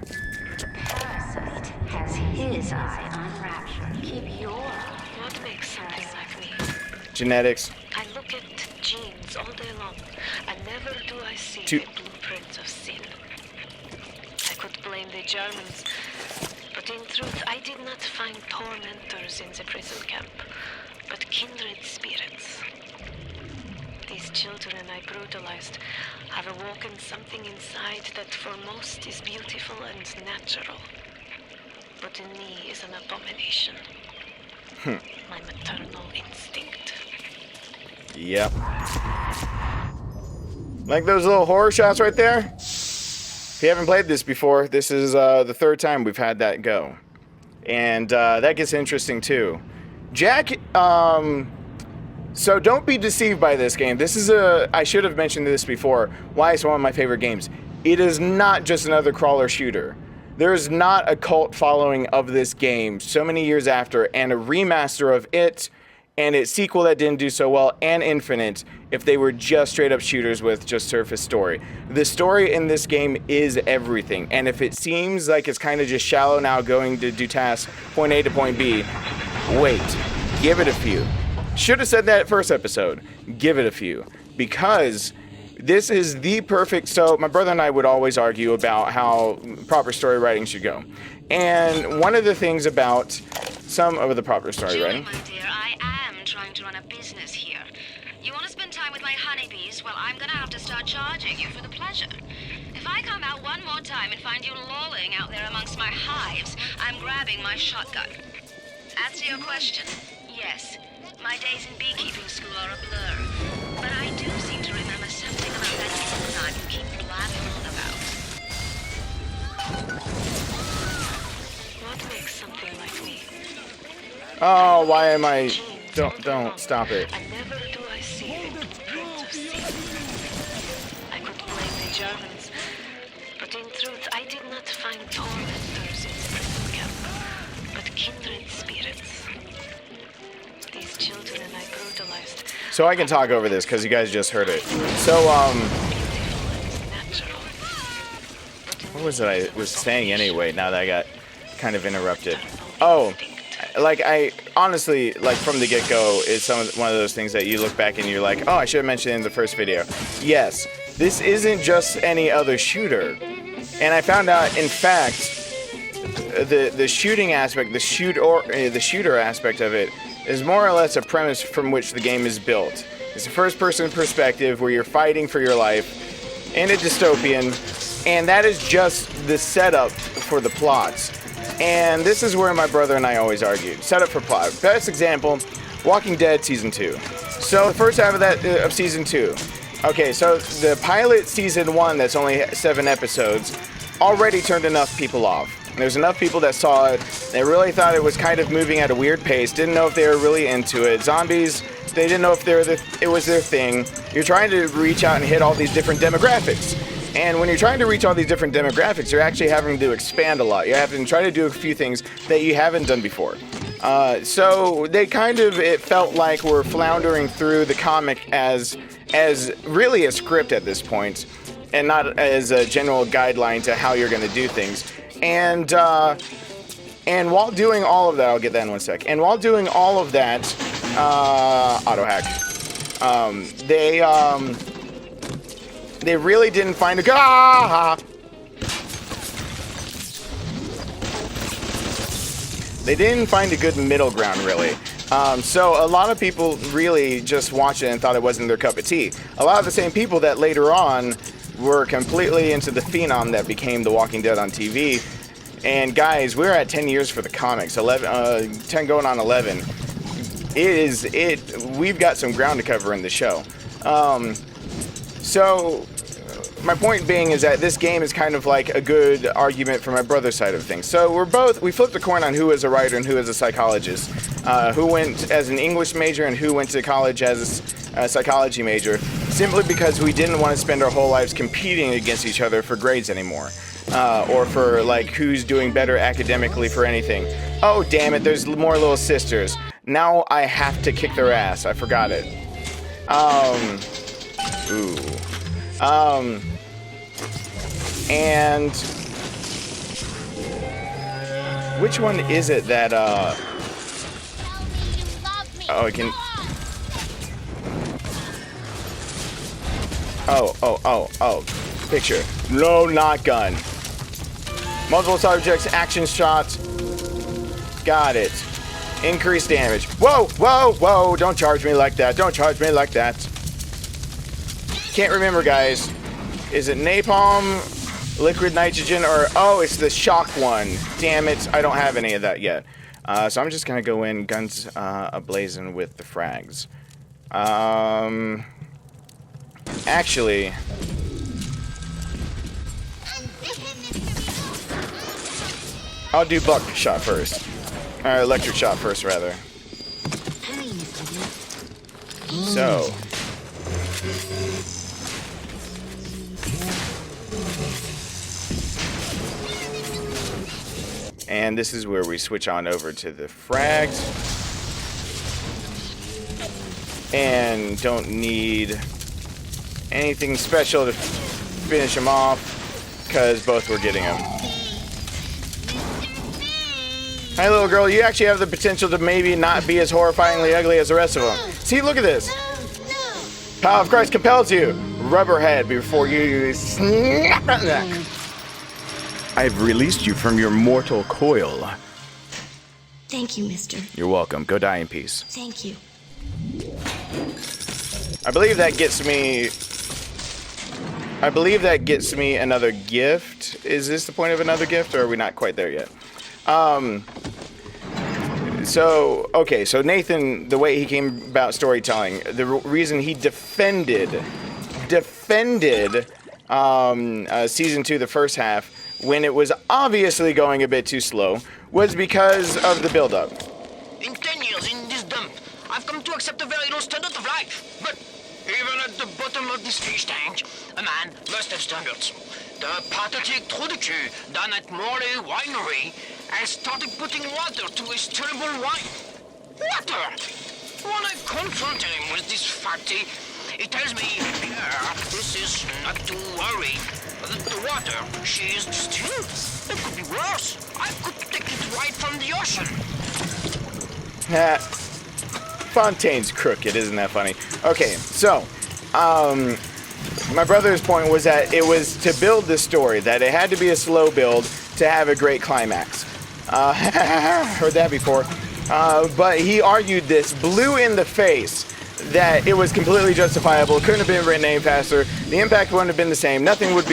Parasite has his eye on Rapture. Keep your eye. What makes something like me? Genetics. I look at genes all day long, and never do I see the blueprints of sin. I could blame the Germans, but in truth I did not find tormentors in the prison camp, but kindred spirits. These children I brutalized have awoken something inside that for most is beautiful and natural, but in me is an abomination. My maternal instinct. Yep. Like those little horror shots right there? If you haven't played this before, this is the third time we've had that go. And that gets interesting too. Jack, so don't be deceived by this game. This is I should have mentioned this before, why it's one of my favorite games. It is not just another crawler shooter. There's not a cult following of this game so many years after, and a remaster of it, and its sequel that didn't do so well, and Infinite, if they were just straight up shooters with just surface story. The story in this game is everything, and if it seems like it's kind of just shallow now going to do tasks point A to point B, wait, give it a few. Should have said that first episode. Give it a few. Because this is the perfect... So my brother and I would always argue about how proper story writing should go. And one of the things about some of the proper story writing... Julie, my dear, I am trying to run a business here. You want to spend time with my honeybees? Well, I'm going to have to start charging you for the pleasure. If I come out one more time and find you lolling out there amongst my hives, I'm grabbing my shotgun. As to your question, yes, my days in beekeeping school are a blur. But I do seem to remember something about that enzyme you keep blabbing on about. What makes something like me? Oh, why am I... Don't stop it. And never do I see the blueprints of sin. I could blame the Germans, but in truth I did not find tormentors in the prison camp, but kindred spirits. These children I brutalized. So I can talk over this because you guys just heard it. So, what was it I was saying anyway, now that I got kind of interrupted? Oh, like I honestly, like from the get-go, it's one of those things that you look back and you're like, oh, I should have mentioned it in the first video. Yes, this isn't just any other shooter. And I found out, in fact, the shooting aspect, the shooter aspect of it is more or less a premise from which the game is built. It's a first-person perspective where you're fighting for your life in a dystopian, and that is just the setup for the plots. And this is where my brother and I always argued. Setup for plot. Best example, Walking Dead Season 2. So the first half of Season 2. Okay, so the pilot Season 1, that's only 7 episodes, already turned enough people off. There's enough people that saw it. They really thought it was kind of moving at a weird pace. Didn't know if they were really into it. Zombies, they didn't know if it was their thing. You're trying to reach out and hit all these different demographics. And when you're trying to reach all these different demographics, you're actually having to expand a lot. You're having to try to do a few things that you haven't done before. So they it felt like we're floundering through the comic as really a script at this point, and not as a general guideline to how you're going to do things. And while doing all of that, I'll get that in one sec. And while doing all of that, auto hack. They really didn't find a They didn't find a good middle ground, really. So a lot of people really just watched it and thought it wasn't their cup of tea. A lot of the same people that later on were completely into the phenom that became The Walking Dead on TV. And guys, we're at 10 years for the comics, 10 going on 11. We've got some ground to cover in the show. So my point being is that this game is kind of like a good argument for my brother's side of things. So we flipped a coin on who is a writer and who is a psychologist, who went as an English major and who went to college as a psychology major, simply because we didn't want to spend our whole lives competing against each other for grades anymore, or for like who's doing better academically for anything. Oh damn it, there's more little sisters. Now I have to kick their ass. I forgot it. And which one is it that oh, it can. Oh. Picture. No, not gun. Multiple subjects, action shots. Got it. Increased damage. Whoa. Don't charge me like that. Can't remember, guys. Is it napalm, liquid nitrogen, or... Oh, it's the shock one. Damn it. I don't have any of that yet. So I'm just going to go in guns ablazing with the frags. Actually... I'll do buckshot first. Or electric shot first, rather. So... And this is where we switch on over to the frags. And don't need anything special to finish them off, because both were getting them. Hi, little girl. You actually have the potential to maybe not be as horrifyingly ugly as the rest of them. See, look at this. Power of Christ compels you. Rubberhead before you snap that neck. I've released you from your mortal coil. Thank you, mister. You're welcome. Go die in peace. Thank you. I believe that gets me another gift. Is this the point of another gift, or are we not quite there yet? So Nathan, the way he came about storytelling, the reason he defended Season 2, the first half, when it was obviously going a bit too slow, was because of the build-up. In 10 years in this dump, I've come to accept a very low standard of life. But even at the bottom of this fish tank, a man must have standards. The pathetic Trudeau down at Morley Winery has started putting water to his terrible wine. Water! When I confronted him with this fatty, he tells me, Pierre, this is not to worry. The water, she is distilled. It could be worse. I could take it right from the ocean. Fontaine's crooked, isn't that funny? Okay, so, my brother's point was that it was to build the story, that it had to be a slow build to have a great climax. Heard that before. But he argued this, blew in the face, that it was completely justifiable. It couldn't have been written any faster. The impact wouldn't have been the same. Nothing would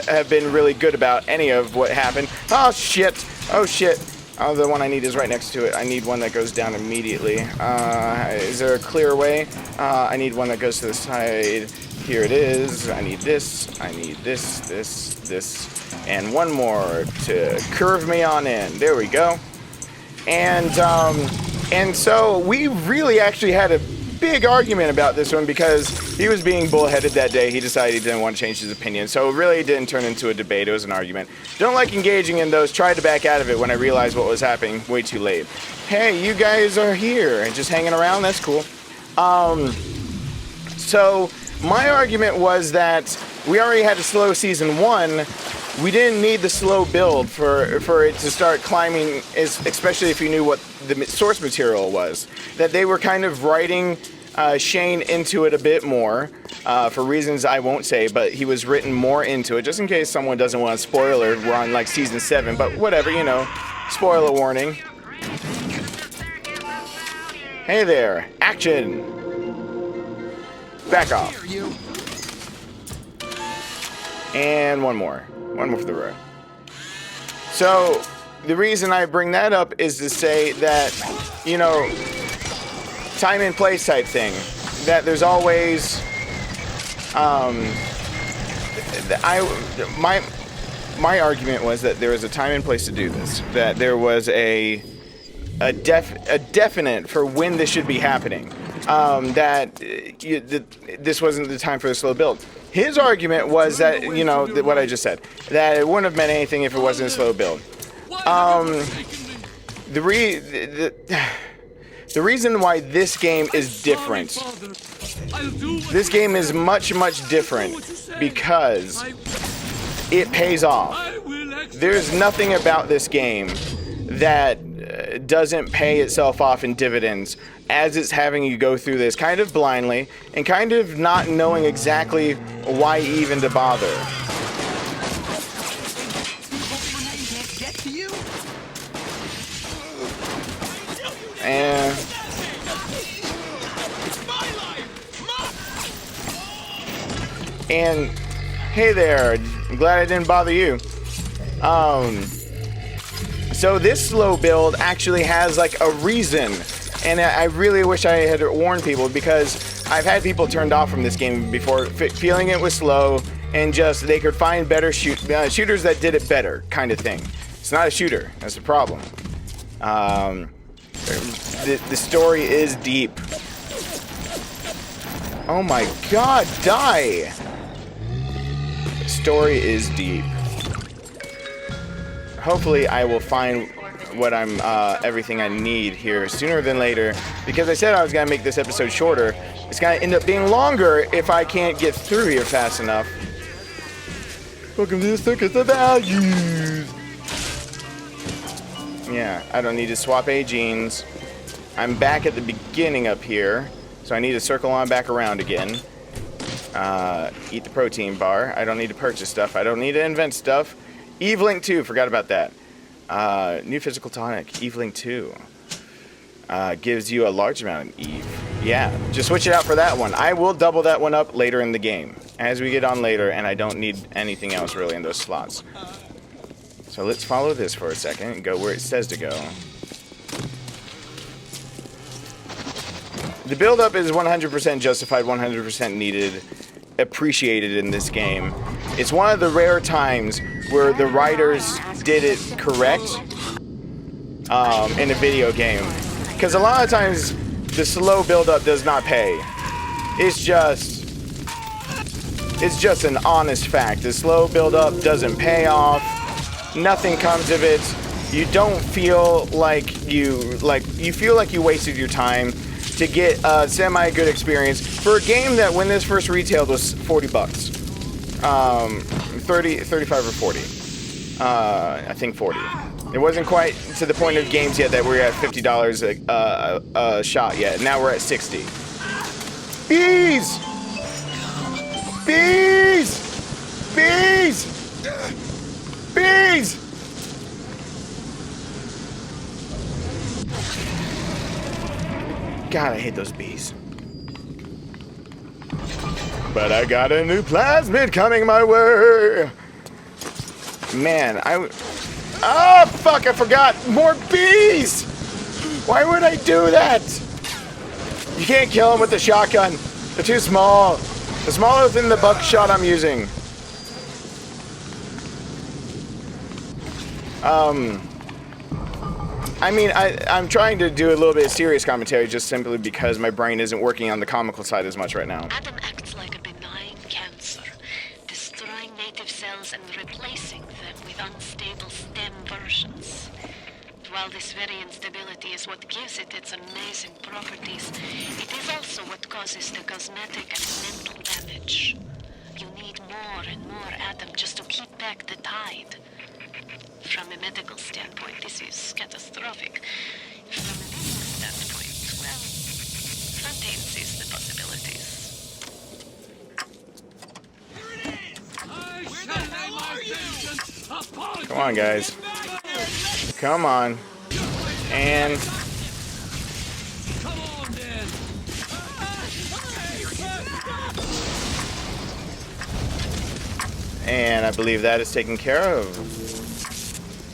have been really good about any of what happened. Oh shit! Oh shit! Oh, the one I need is right next to it. I need one that goes down immediately. Is there a clear way? I need one that goes to the side. Here it is. I need this. I need this, this, and one more to curve me on in. There we go. And so we really actually had a big argument about this one because he was being bullheaded that day. He decided he didn't want to change his opinion. So it really didn't turn into a debate. It was an argument. Don't like engaging in those. Tried to back out of it when I realized what was happening way too late. Hey, you guys are here and just hanging around. That's cool. So my argument was that we already had a slow season 1. We didn't need the slow build for it to start climbing, especially if you knew what the source material was. That they were kind of writing Shane into it a bit more, for reasons I won't say, but he was written more into it, just in case someone doesn't want a spoiler. We're on like season 7, but whatever, you know, spoiler warning. Hey there, action! Back off. And one more for the road. So the reason I bring that up is to say that, you know, time and place type thing, that there's always my argument was that there was a time and place to do this, that there was a definite for when this should be happening, that this wasn't the time for the slow build. His argument was that, you know, what I just said, that it wouldn't have meant anything if it wasn't a slow build. The reason why this game is different, this game is much, much different because it pays off. There's nothing about this game that doesn't pay itself off in dividends, as it's having you go through this kind of blindly and kind of not knowing exactly why even to bother. And hey there, I'm glad I didn't bother you. So this slow build actually has like a reason, and I really wish I had warned people, because I've had people turned off from this game before, feeling it was slow and just they could find better shooters that did it better, kind of thing. It's not a shooter, that's the problem. The story is deep. Oh my god, die! The story is deep. Hopefully I will find what I'm everything I need here sooner than later, because I said I was gonna make this episode shorter. It's gonna end up being longer if I can't get through here fast enough. Welcome to the Circus of Values. Yeah, I don't need to swap jeans. I'm back at the beginning up here, so I need to circle on back around again. Eat the protein bar. I don't need to purchase stuff. I don't need to invent stuff. Evelink 2, forgot about that. New physical tonic, Evelink 2. Gives you a large amount of Eve. Yeah, just switch it out for that one. I will double that one up later in the game, as we get on later, and I don't need anything else really in those slots. So let's follow this for a second and go where it says to go. The build-up is 100% justified, 100% needed, appreciated in this game. It's one of the rare times where the writers did it correct in a video game. Because a lot of times, the slow build-up does not pay. It's just an honest fact. The slow build-up doesn't pay off. Nothing comes of it. You don't feel like you feel like you wasted your time to get a semi-good experience for a game that when this first retailed was $40. 35 or 40. I think 40. It wasn't quite to the point of games yet that we're at $50 a shot yet. Now we're at 60. Bees! Bees! Bees! Bees! God, I hate those bees. But I got a new plasmid coming my way. Man, oh, fuck, I forgot. More bees! Why would I do that? You can't kill them with the shotgun. They're too small. They're smaller than the buckshot I'm using. I mean, I'm trying to do a little bit of serious commentary just simply because my brain isn't working on the comical side as much right now. Adam acts like a benign cancer, destroying native cells and replacing them with unstable stem versions. While this very instability is what gives it its amazing properties, it is also what causes the cosmetic and mental damage. You need more and more Adam just to keep back the tide. From a medical standpoint, this is catastrophic. From a business standpoint, well, Fontaine sees the possibilities. Come on, guys. Come on. And... And I believe that is taken care of.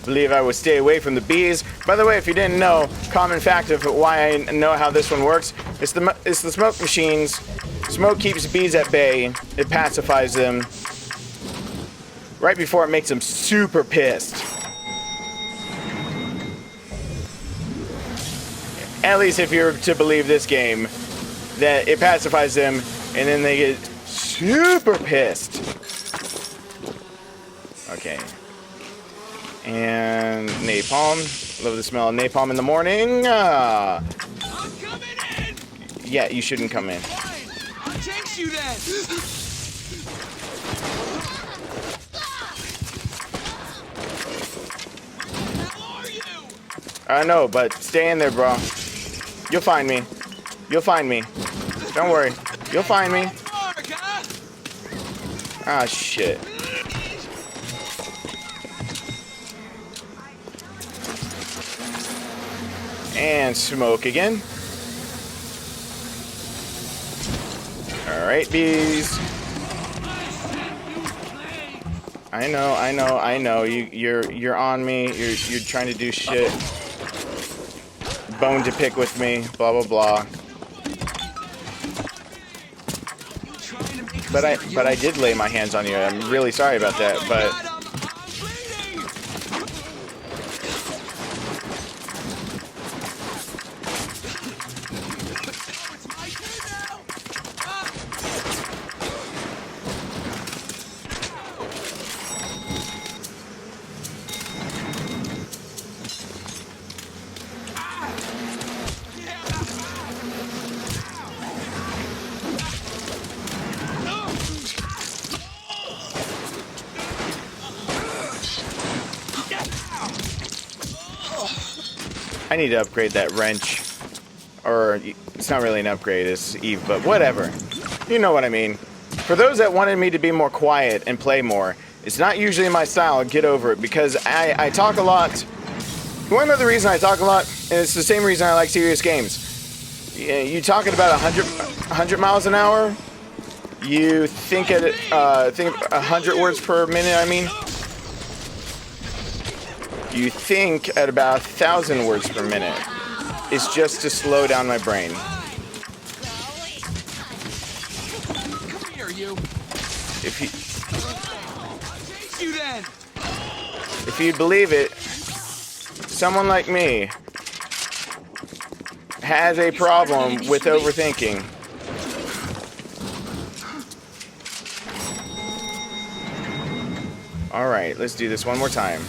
I believe I would stay away from the bees. By the way, if you didn't know, common fact of why I know how this one works, it's the smoke machines. Smoke keeps bees at bay. It pacifies them right before it makes them super pissed. At least if you're to believe this game, that it pacifies them and then they get super pissed. Okay. And napalm. Love the smell of napalm in the morning. I'm coming in. Yeah, you shouldn't come in. I'll chase you then. How are you? I know, but stay in there, bro. You'll find me. You'll find me. Don't worry. You'll find me. Ah, shit. And smoke again. Alright, bees. I know. You're on me. You're trying to do shit. Bone to pick with me. Blah blah blah. But I did lay my hands on you. I'm really sorry about that, but I need to upgrade that wrench. Or, it's not really an upgrade, it's Eve, but whatever. You know what I mean. For those that wanted me to be more quiet and play more, it's not usually my style, get over it, because I talk a lot. One other reason I talk a lot, and it's the same reason I like serious games. You talking about 100 miles an hour? You think at 100 words per minute, I mean? You think at about 1,000 words per minute. It's just to slow down my brain. Come here, you. If you believe it, someone like me has a problem with overthinking. All right, let's do this one more time.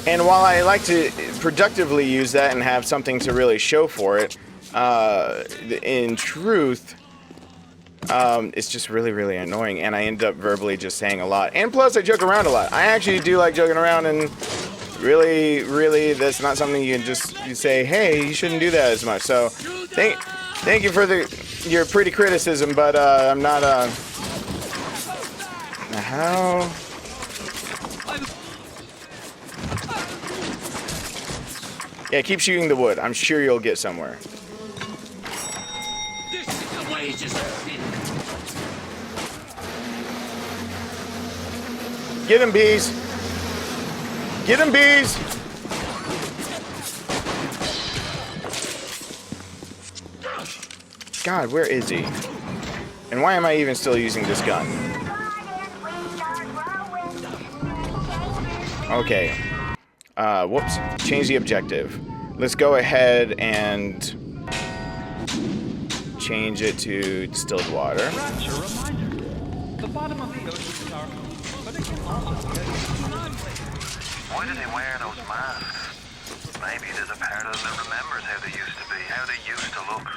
And while I like to productively use that and have something to really show for it, in truth, it's just really, really annoying, and I end up verbally just saying a lot. And plus, I joke around a lot. I actually do like joking around, and really, really, that's not something you can just say, hey, you shouldn't do that as much. So, thank you for your pretty criticism, but I'm not, how... Yeah, keep shooting the wood. I'm sure you'll get somewhere. This is wages are thin. Get him, bees. Get him, bees. God, where is he? And why am I even still using this gun? Okay. Whoops. Change the objective. Let's go ahead and change it to distilled water. Rapture reminder. The bottom of the ocean is our home, but it can also be a Why do they wear those masks? Maybe there's a part of them that remembers how they used to be, how they used to look,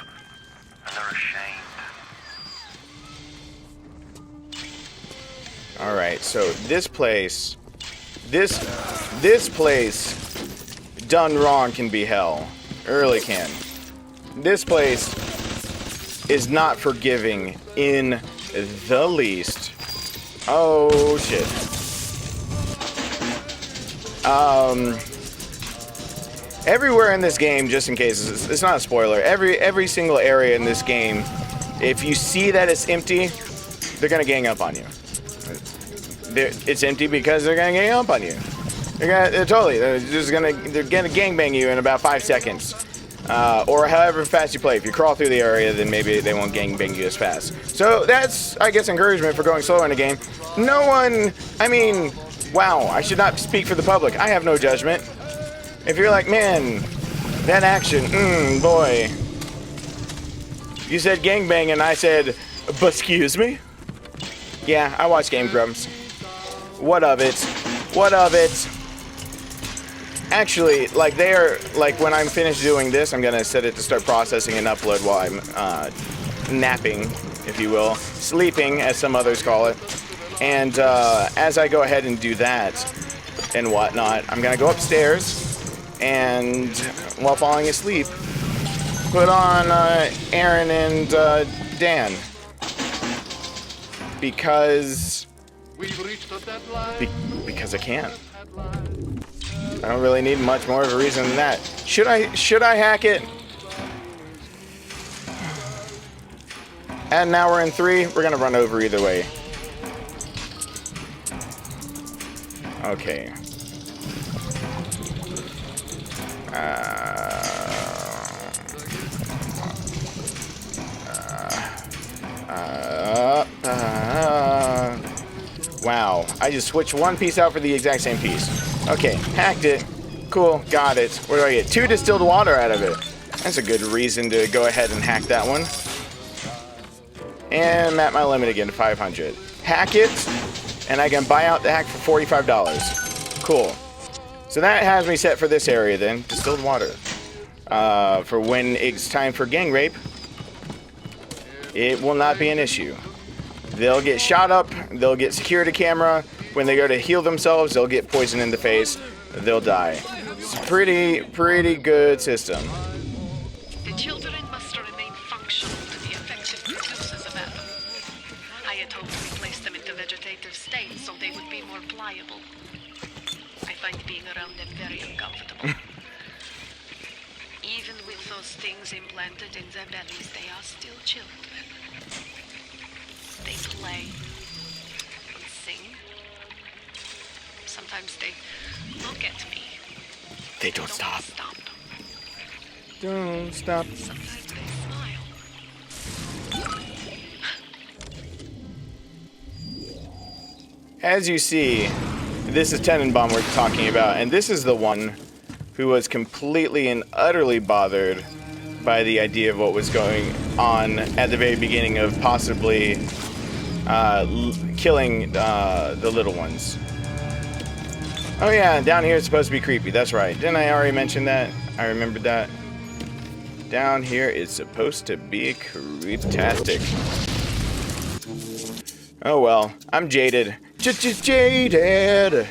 and they're ashamed. All right, so this place, this place, done wrong can be hell. It really can. This place is not forgiving in the least. Oh shit. Everywhere in this game, just in case, it's not a spoiler. Every single area in this game, if you see that it's empty, they're gonna gang up on you. It's empty because they're gonna gang up on you. They're gonna gangbang you in about 5 seconds, or however fast you play. If you crawl through the area, then maybe they won't gangbang you as fast. So that's, I guess, encouragement for going slow in the game. No one, I mean, wow, I should not speak for the public. I have no judgment. If you're like, man, that action, boy. You said gangbang and I said, but excuse me? Yeah, I watch Game Grumps. What of it? What of it? Actually, like when I'm finished doing this, I'm gonna set it to start processing and upload while I'm napping, if you will, sleeping, as some others call it. And as I go ahead and do that and whatnot, I'm gonna go upstairs and, while falling asleep, put on Aaron and Dan, because I can. I don't really need much more of a reason than that. Should I hack it? And now we're in 3. We're gonna run over either way. Okay. Wow, I just switched one piece out for the exact same piece. Okay, hacked it. Cool, got it. What do I get? 2 distilled water out of it. That's a good reason to go ahead and hack that one. And I'm at my limit again, 500. Hack it, and I can buy out the hack for $45. Cool. So that has me set for this area then, distilled water. For when it's time for gang rape, it will not be an issue. They'll get shot up, they'll get security camera. When they go to heal themselves, they'll get poison in the face, they'll die. It's a pretty good system. The children must remain functional to the effects it produces about them. I had hoped to replace them into vegetative state so they would be more pliable. I find being around them very uncomfortable. Even with those things implanted in their bellies, they are still children. They play and sing. Sometimes they look at me. They don't stop. Don't stop. Sometimes they smile. As you see, this is Tenenbaum we're talking about, and this is the one who was completely and utterly bothered by the idea of what was going on at the very beginning of possibly killing the little ones. Oh yeah, down here it's supposed to be creepy. That's right. Didn't I already mention that? I remembered that. Down here it's supposed to be creeptastic. Oh well, I'm jaded. Jaded.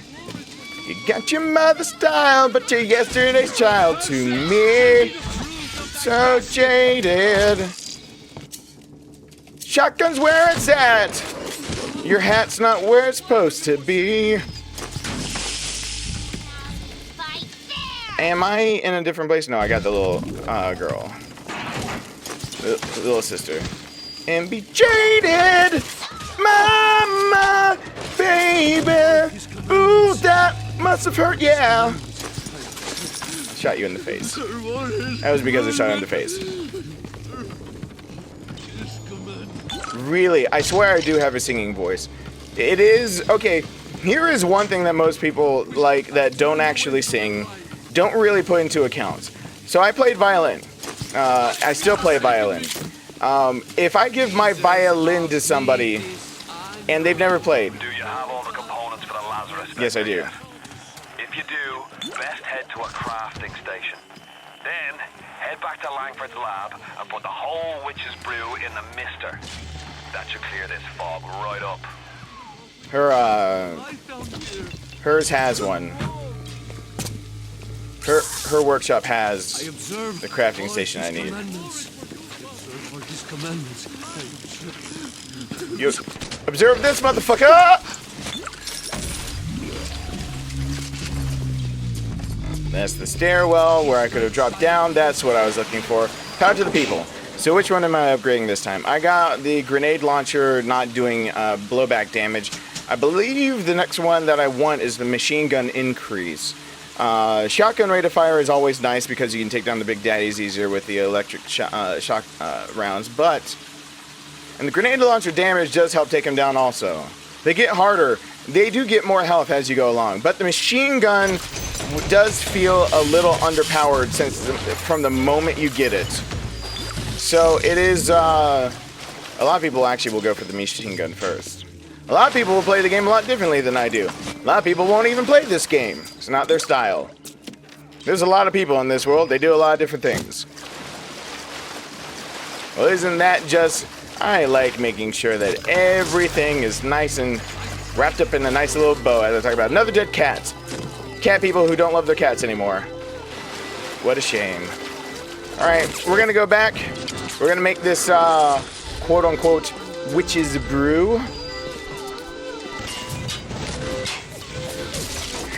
You got your mother's style, but you're yesterday's child to me. So jaded. Shotgun's where it's at. Your hat's not where it's supposed to be. Am I in a different place? No, I got the little girl. The little sister. and be jaded. Mama, baby. Ooh, that must have hurt, yeah. Shot you in the face. That was because I shot you in the face. Really, I swear I do have a singing voice. It is, okay, here is one thing that most people like that don't actually sing, don't really put into account. So I played violin. I still play violin. If I give my violin to somebody and they've never played. Do you have all the components for the Lazarus Vector? Yes, I do. If you do, best head to a crafting station. Then, head back to Langford's lab and put the whole witch's brew in the mister. That should clear this fog right up. Hers has one. Her workshop has the crafting station I need. You observe this, motherfucker! That's the stairwell where I could have dropped down. That's what I was looking for. Power to the people. So which one am I upgrading this time? I got the grenade launcher not doing blowback damage. I believe the next one that I want is the machine gun increase. Shotgun rate of fire is always nice because you can take down the big daddies easier with the electric shock rounds, and the grenade launcher damage does help take them down also. They get harder. They do get more health as you go along, but the machine gun does feel a little underpowered from the moment you get it. So it is, a lot of people actually will go for the machine gun first. A lot of people will play the game a lot differently than I do. A lot of people won't even play this game. It's not their style. There's a lot of people in this world. They do a lot of different things. Well, isn't that just... I like making sure that everything is nice and wrapped up in a nice little bow, as I talk about. Another dead cat. Cat people who don't love their cats anymore. What a shame. Alright, we're going to go back. We're going to make this, quote-unquote, witch's brew.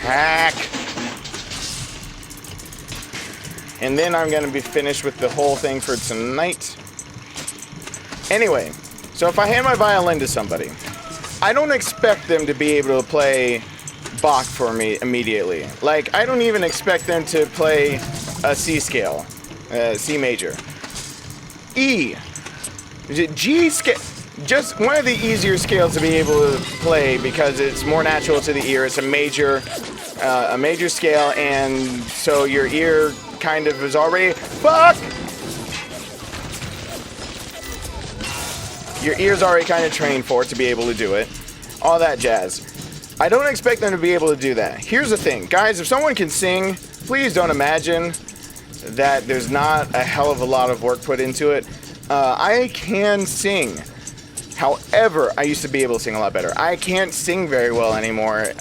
Hack. And then I'm going to be finished with the whole thing for tonight. Anyway, so if I hand my violin to somebody, I don't expect them to be able to play Bach for me immediately. Like, I don't even expect them to play a C scale, C major. E, G scale, just one of the easier scales to be able to play because it's more natural to the ear. It's a major scale, and so your ear kind of is already, fuck! Your ear's already kind of trained for it to be able to do it. All that jazz. I don't expect them to be able to do that. Here's the thing, guys, if someone can sing, please don't imagine that there's not a hell of a lot of work put into it. I can sing. However, I used to be able to sing a lot better. I can't sing very well anymore,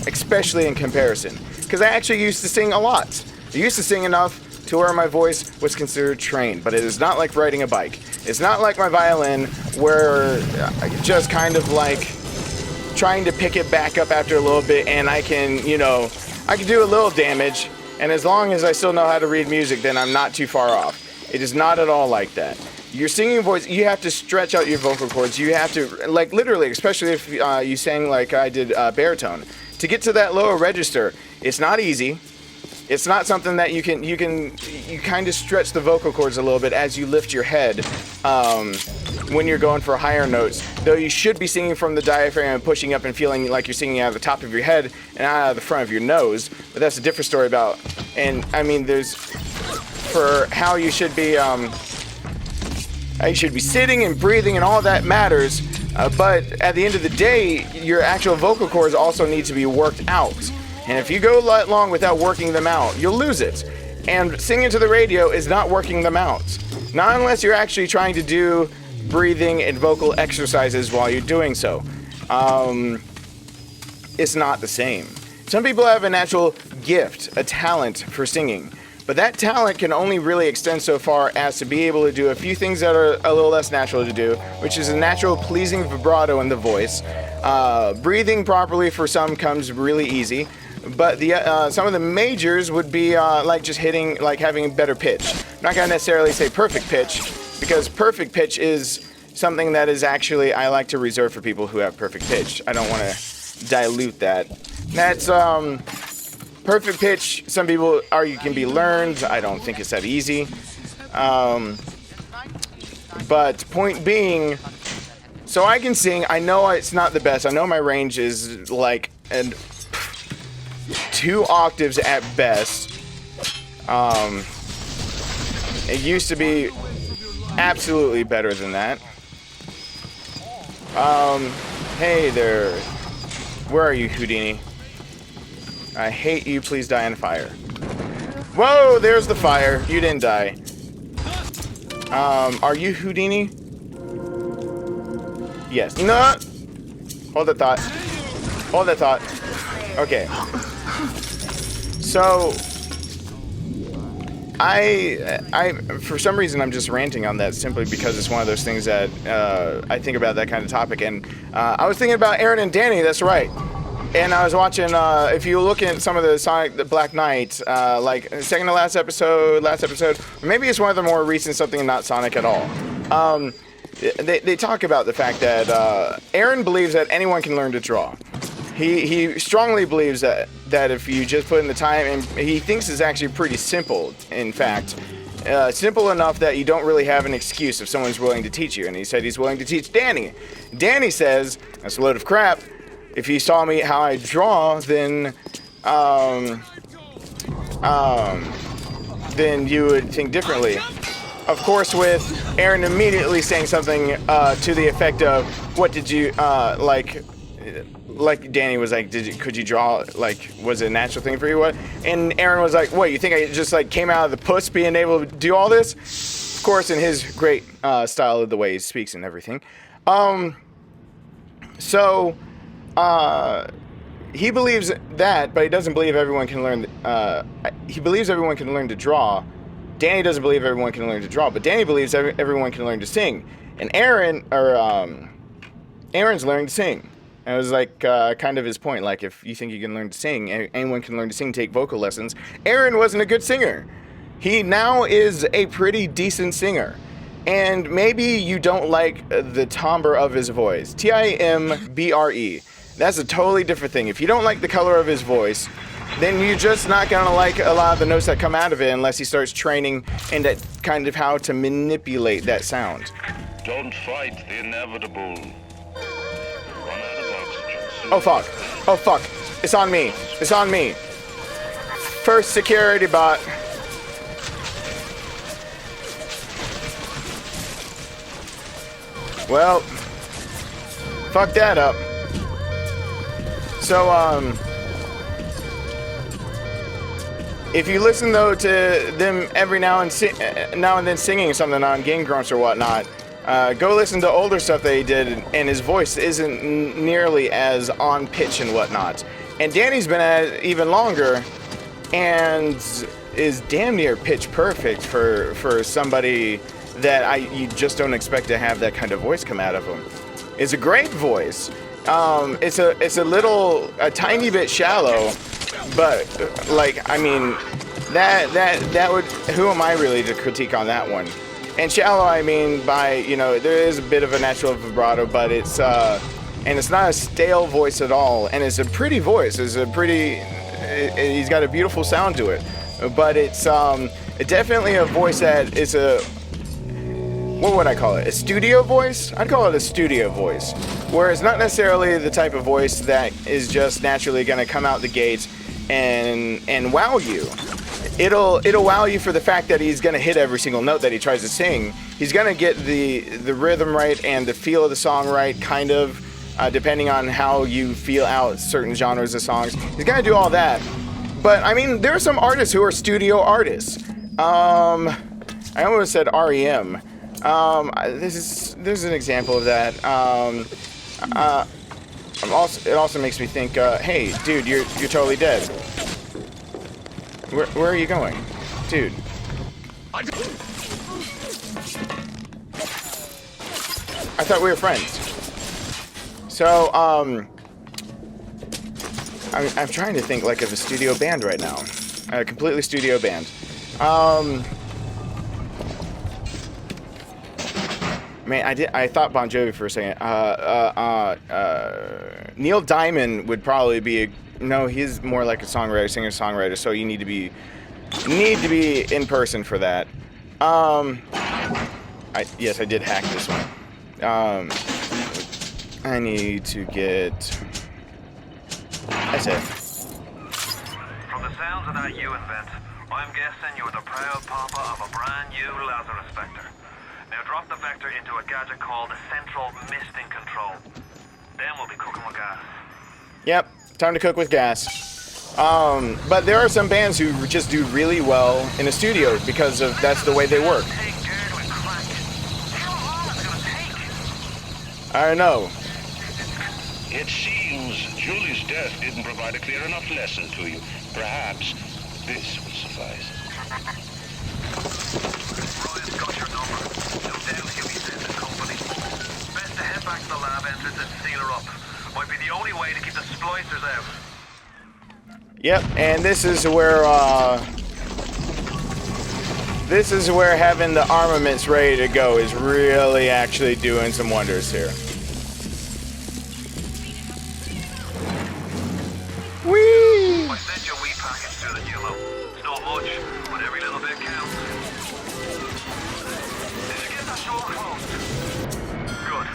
especially in comparison. Because I actually used to sing a lot. I used to sing enough to where my voice was considered trained, but it is not like riding a bike. It's not like my violin, where just kind of like trying to pick it back up after a little bit, and I can, I can do a little damage, and as long as I still know how to read music, then I'm not too far off. It is not at all like that. Your singing voice, you have to stretch out your vocal cords. You have to, like, literally, especially if you sang like I did baritone, to get to that lower register, it's not easy. It's not something that you kind of stretch the vocal cords a little bit as you lift your head when you're going for higher notes. Though you should be singing from the diaphragm and pushing up and feeling like you're singing out of the top of your head and out of the front of your nose. But that's a different story about, and I mean, there's, for how you should be sitting and breathing and all that matters. But at the end of the day, your actual vocal cords also need to be worked out. And if you go long without working them out, you'll lose it. And singing to the radio is not working them out. Not unless you're actually trying to do breathing and vocal exercises while you're doing so. It's not the same. Some people have a natural gift, a talent for singing. But that talent can only really extend so far as to be able to do a few things that are a little less natural to do, which is a natural pleasing vibrato in the voice. Breathing properly for some comes really easy. But the some of the majors would be like just hitting, like having a better pitch. I'm not gonna necessarily say perfect pitch, because perfect pitch is something that is actually I like to reserve for people who have perfect pitch. I don't want to dilute that. That's perfect pitch. Some people argue can be learned. I don't think it's that easy. But point being, so I can sing. I know it's not the best. I know my range is like 2 octaves at best. It used to be absolutely better than that. Hey there. Where are you, Houdini? I hate you. Please die in fire. Whoa, there's the fire. You didn't die. Are you Houdini? Yes. No. Hold that thought. Hold that thought. Okay. So, I for some reason I'm just ranting on that simply because it's one of those things that I think about that kind of topic, and I was thinking about Aaron and Danny. That's right. And I was watching. If you look at some of the Sonic the Black Knight, like second to last episode, or maybe it's one of the more recent something not Sonic at all. They talk about the fact that Aaron believes that anyone can learn to draw. He strongly believes that if you just put in the time, and he thinks it's actually pretty simple, in fact. Simple enough that you don't really have an excuse if someone's willing to teach you. And he said he's willing to teach Danny. Danny says, that's a load of crap. If you saw me how I draw, then you would think differently. Of course, with Aaron immediately saying something to the effect of, what did you, like Danny was like, could you draw, like, was it a natural thing for you? What? And Aaron was like, what, you think I just like came out of the puss being able to do all this? Of course, in his great style of the way he speaks and everything. He believes that, but he doesn't believe everyone can learn. He believes everyone can learn to draw. Danny doesn't believe everyone can learn to draw, but Danny believes everyone can learn to sing. And Aaron's learning to sing. And it was like kind of his point. Like, if you think you can learn to sing, anyone can learn to sing, take vocal lessons. Aaron wasn't a good singer. He now is a pretty decent singer. And maybe you don't like the timbre of his voice. Timbre. That's a totally different thing. If you don't like the color of his voice, then you're just not going to like a lot of the notes that come out of it unless he starts training into kind of how to manipulate that sound. Don't fight the inevitable. Run out of oxygen soon. Oh, fuck. Oh, fuck. It's on me. It's on me. First security bot. Well, fuck that up. So, if you listen though to them every now and then singing something on Game Grumps or whatnot, go listen to older stuff that he did, and his voice isn't nearly as on pitch and whatnot. And Danny's been at it even longer, and is damn near pitch perfect for somebody that you just don't expect to have that kind of voice come out of him. It's a great voice. It's a tiny bit shallow, but like, I mean, that would, who am I really to critique on that one? And shallow, I mean by, you know, there is a bit of a natural vibrato, but it's and it's not a stale voice at all, and it's a pretty voice. He's got a beautiful sound to it, but it's definitely a voice that is what would I call it? A studio voice? I'd call it a studio voice. Where it's not necessarily the type of voice that is just naturally going to come out the gates and wow you. It'll wow you for the fact that he's going to hit every single note that he tries to sing. He's going to get the rhythm right and the feel of the song right, kind of, depending on how you feel out certain genres of songs. He's going to do all that. But, I mean, there are some artists who are studio artists. I almost said REM. There's an example of that. It also makes me think, hey, dude, you're totally dead. Where are you going? Dude. I thought we were friends. So, I'm trying to think like of a studio band right now. A completely studio band. Man, I thought Bon Jovi for a second. Neil Diamond would probably be a... No, he's more like a songwriter, singer-songwriter, so you need to be in person for that. Yes, I did hack this one. I need to get... That's it. From the sounds of that you invent, I'm guessing you're the proud papa of a brand new Lazarus Vector. Now drop the Vector into a gadget called the Central Misting Control. Then we'll be cooking with gas. Yep, time to cook with gas. But there are some bands who just do really well in a studio because of that's the way they work. I don't know. It seems Julie's death didn't provide a clear enough lesson to you. Perhaps this will suffice. Ryan's got your number. No doubt he'll be sending company. Best to head back to the lab entrance and seal her up. Might be the only way to keep the splicers out. Yep, and this is where having the armaments ready to go is really actually doing some wonders here. Whee! I sent you a wee package through the Julo. It's not much, but every little bit counts. Did you get that door closed? Good.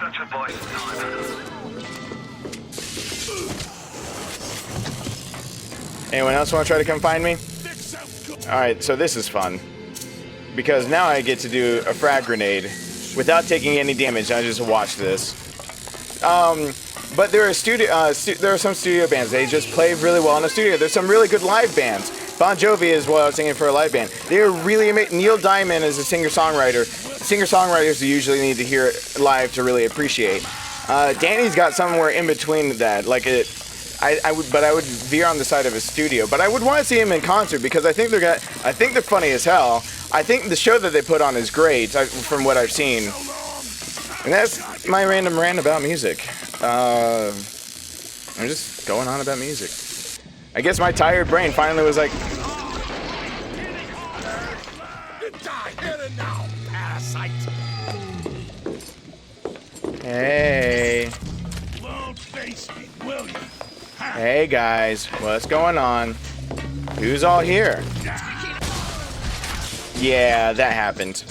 That should buy some time. Anyone else want to try to come find me? Alright, so this is fun. Because now I get to do a frag grenade without taking any damage. I just watch this. But there are some studio bands. They just play really well in a studio. There's some really good live bands. Bon Jovi is what I was singing for a live band. They are really amazing. Neil Diamond is a singer-songwriter. Singer-songwriters you usually need to hear live to really appreciate. Danny's got somewhere in between that. Like I would veer on the side of a studio. But I would want to see him in concert because I think they're funny as hell. I think the show that they put on is great from what I've seen. And that's my random rant about music. I'm just going on about music. I guess my tired brain finally was like... Hey. Hey guys, what's going on? Who's all here? Yeah, that happened.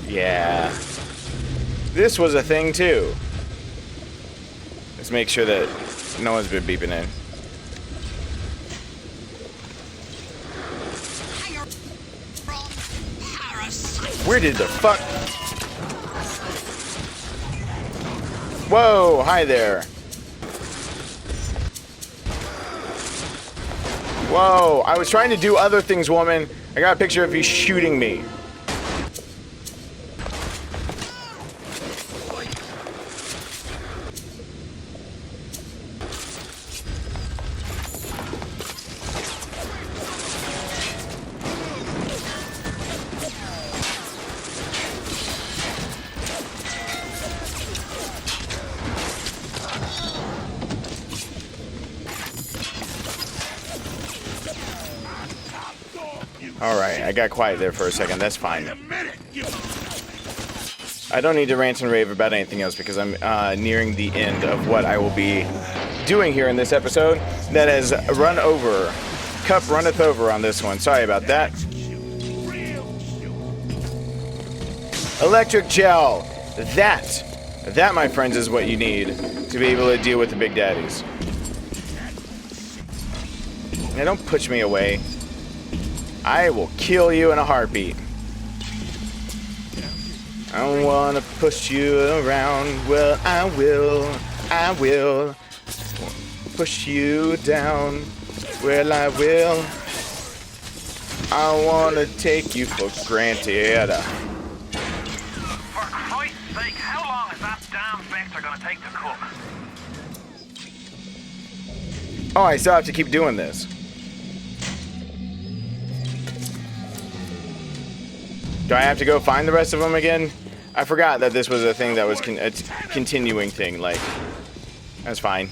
Yeah. This was a thing too. Let's make sure that no one's been beeping in. Where did the fuck? Whoa, hi there. Whoa, I was trying to do other things, woman. I got a picture of you shooting me. Alright, I got quiet there for a second. That's fine. I don't need to rant and rave about anything else because I'm nearing the end of what I will be doing here in this episode. That has run over. Cup runneth over on this one. Sorry about that. Electric gel. That, my friends, is what you need to be able to deal with the big daddies. Now, don't push me away. I will kill you in a heartbeat. I don't want to push you around. Well, I will push you down. Well, I will. I want to take you for granted. For Christ's sake, how long is that damn Vector gonna take to cook? Oh, I still have to keep doing this. Do I have to go find the rest of them again? I forgot that this was a thing that was a continuing thing. Like, that's fine.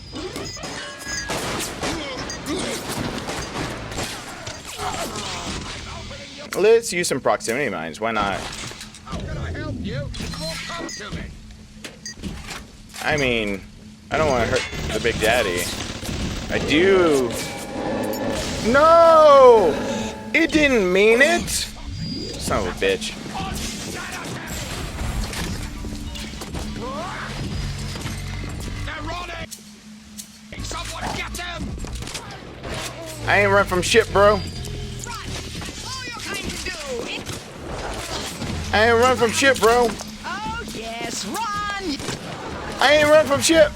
Let's use some proximity mines. Why not? How can I help you? It won't come to me. I mean, I don't want to hurt the Big Daddy. I do. No! It didn't mean it! Son of a bitch. They're running! Someone get them! I ain't run from shit, bro. I ain't run from shit, bro. Oh, yes, run! I ain't run from shit.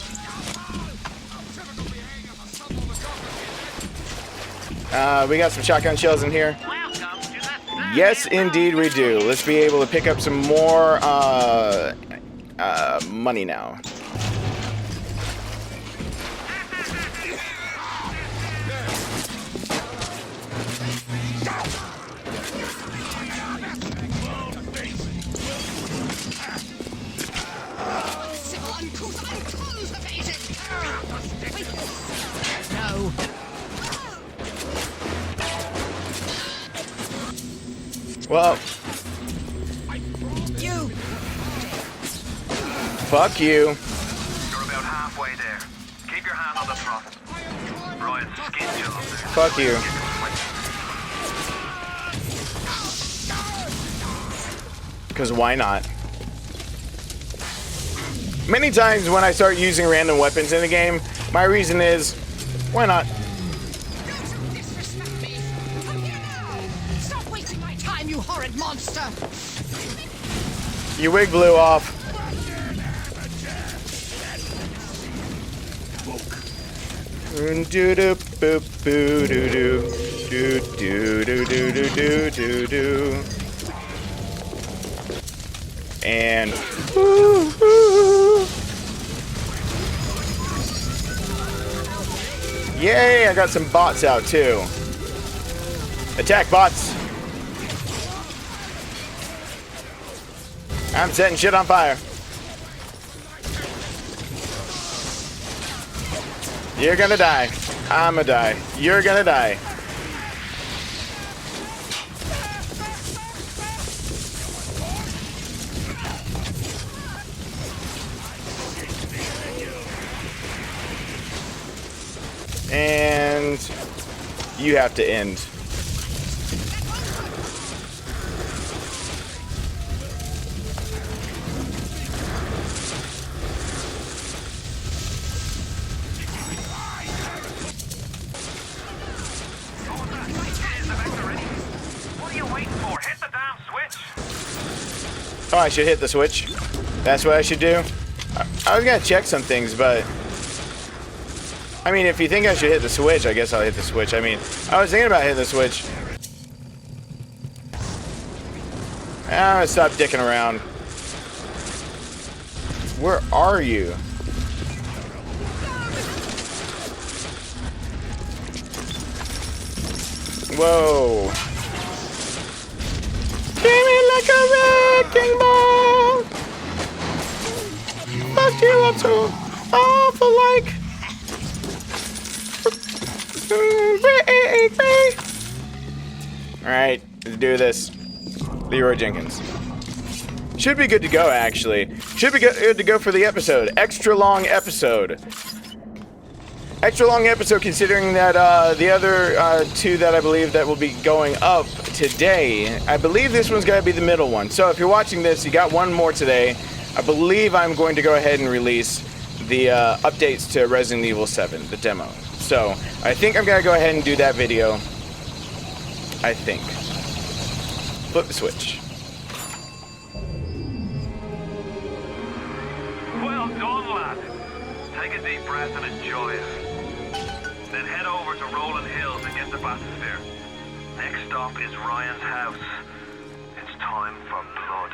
We got some shotgun shells in here. Yes, indeed we do. Let's be able to pick up some more money now. No. Well, You. fuck you. You're about halfway there. Keep your hand on the throttle. Ryan's skin job there. Fuck you. Because why not? Many times when I start using random weapons in a game, my reason is, why not? Stop wasting my time, you horrid monster! Your wig blew off. Do do boop boo do do do do do do do do do. And yay! I got some bots out too. Attack bots! I'm setting shit on fire. You're gonna die. I'ma die. You're gonna die. And you have to end. What are you waiting for? Hit the damn switch! Oh, I should hit the switch. That's what I should do. I was gonna check some things, but I mean, if you think I should hit the switch, I guess I'll hit the switch. I mean, I was thinking about hitting the switch. I'm gonna stop dicking around. Where are you? Whoa. Came in like a wrecking ball. Fucked you up so awful like. Alright, let's do this. Leroy Jenkins. Should be good to go, actually. Should be good to go for the episode. Extra long episode. Extra long episode considering that the other two that I believe that will be going up today, I believe this one's going to be the middle one. So if you're watching this, you got one more today. I believe I'm going to go ahead and release the updates to Resident Evil 7, the demo. So I think I'm going to go ahead and do that video. I think. Flip the switch. Well done, lad. Take a deep breath and enjoy it. Then head over to Rolling Hills and get the bathysphere. Next stop is Ryan's house. It's time for blood.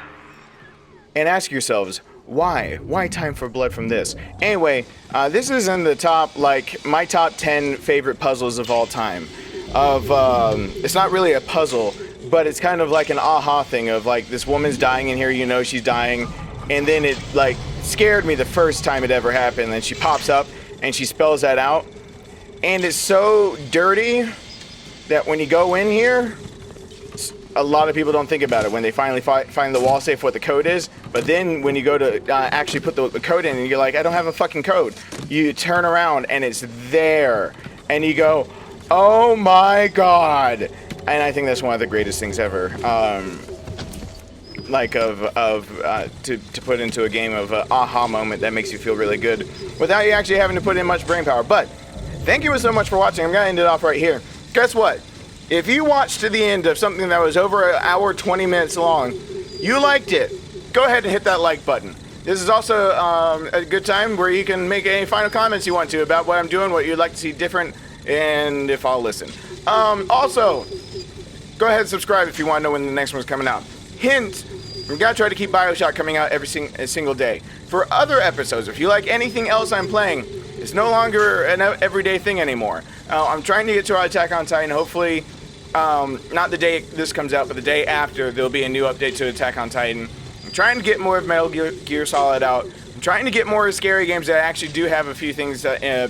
And ask yourselves, why? Why time for blood from this? Anyway, this is in the top, like, my top 10 favorite puzzles of all time. It's not really a puzzle, but it's kind of like an aha thing of, like, this woman's dying in here, you know she's dying, and then it, like, scared me the first time it ever happened. Then she pops up, and she spells that out. And it's so dirty that when you go in here, a lot of people don't think about it when they finally find the wall safe what the code is. But then when you go to actually put the code in and you're like, I don't have a fucking code. You turn around and it's there. And you go, oh my god. And I think that's one of the greatest things ever. To put into a game of an aha moment that makes you feel really good without you actually having to put in much brain power. But thank you so much for watching. I'm going to end it off right here. Guess what? If you watched to the end of something that was over an hour, 20 minutes long, you liked it, go ahead and hit that like button. This is also a good time where you can make any final comments you want to about what I'm doing, what you'd like to see different, and if I'll listen. Also, go ahead and subscribe if you want to know when the next one's coming out. Hint, we've got to try to keep BioShock coming out every single day. For other episodes, if you like anything else I'm playing, it's no longer an everyday thing anymore. I'm trying to get to Attack on Titan. Hopefully, not the day this comes out, but the day after, there'll be a new update to Attack on Titan. I'm trying to get more of Metal Gear Solid out. I'm trying to get more scary games that actually do have a few things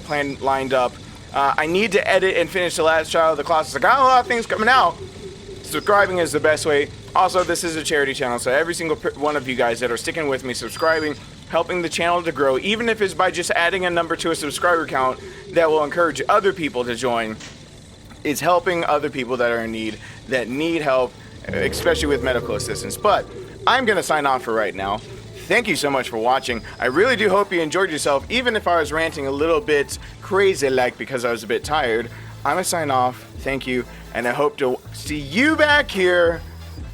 planned, lined up. I need to edit and finish The Last Child of the Colossus. I got a lot of things coming out. Subscribing is the best way. Also, this is a charity channel, so every single one of you guys that are sticking with me, subscribing, helping the channel to grow, even if it's by just adding a number to a subscriber count that will encourage other people to join, is helping other people that are in need, that need help, especially with medical assistance. But I'm going to sign off for right now. Thank you so much for watching. I really do hope you enjoyed yourself, even if I was ranting a little bit crazy-like because I was a bit tired. I'm going to sign off. Thank you, and I hope to see you back here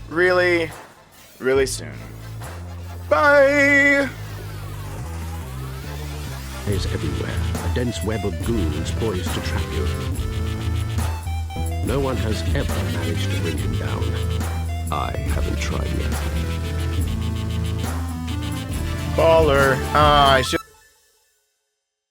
really, really soon. Bye! Is everywhere, a dense web of goons poised to trap you. No one has ever managed to bring him down. I haven't tried yet. Baller. I should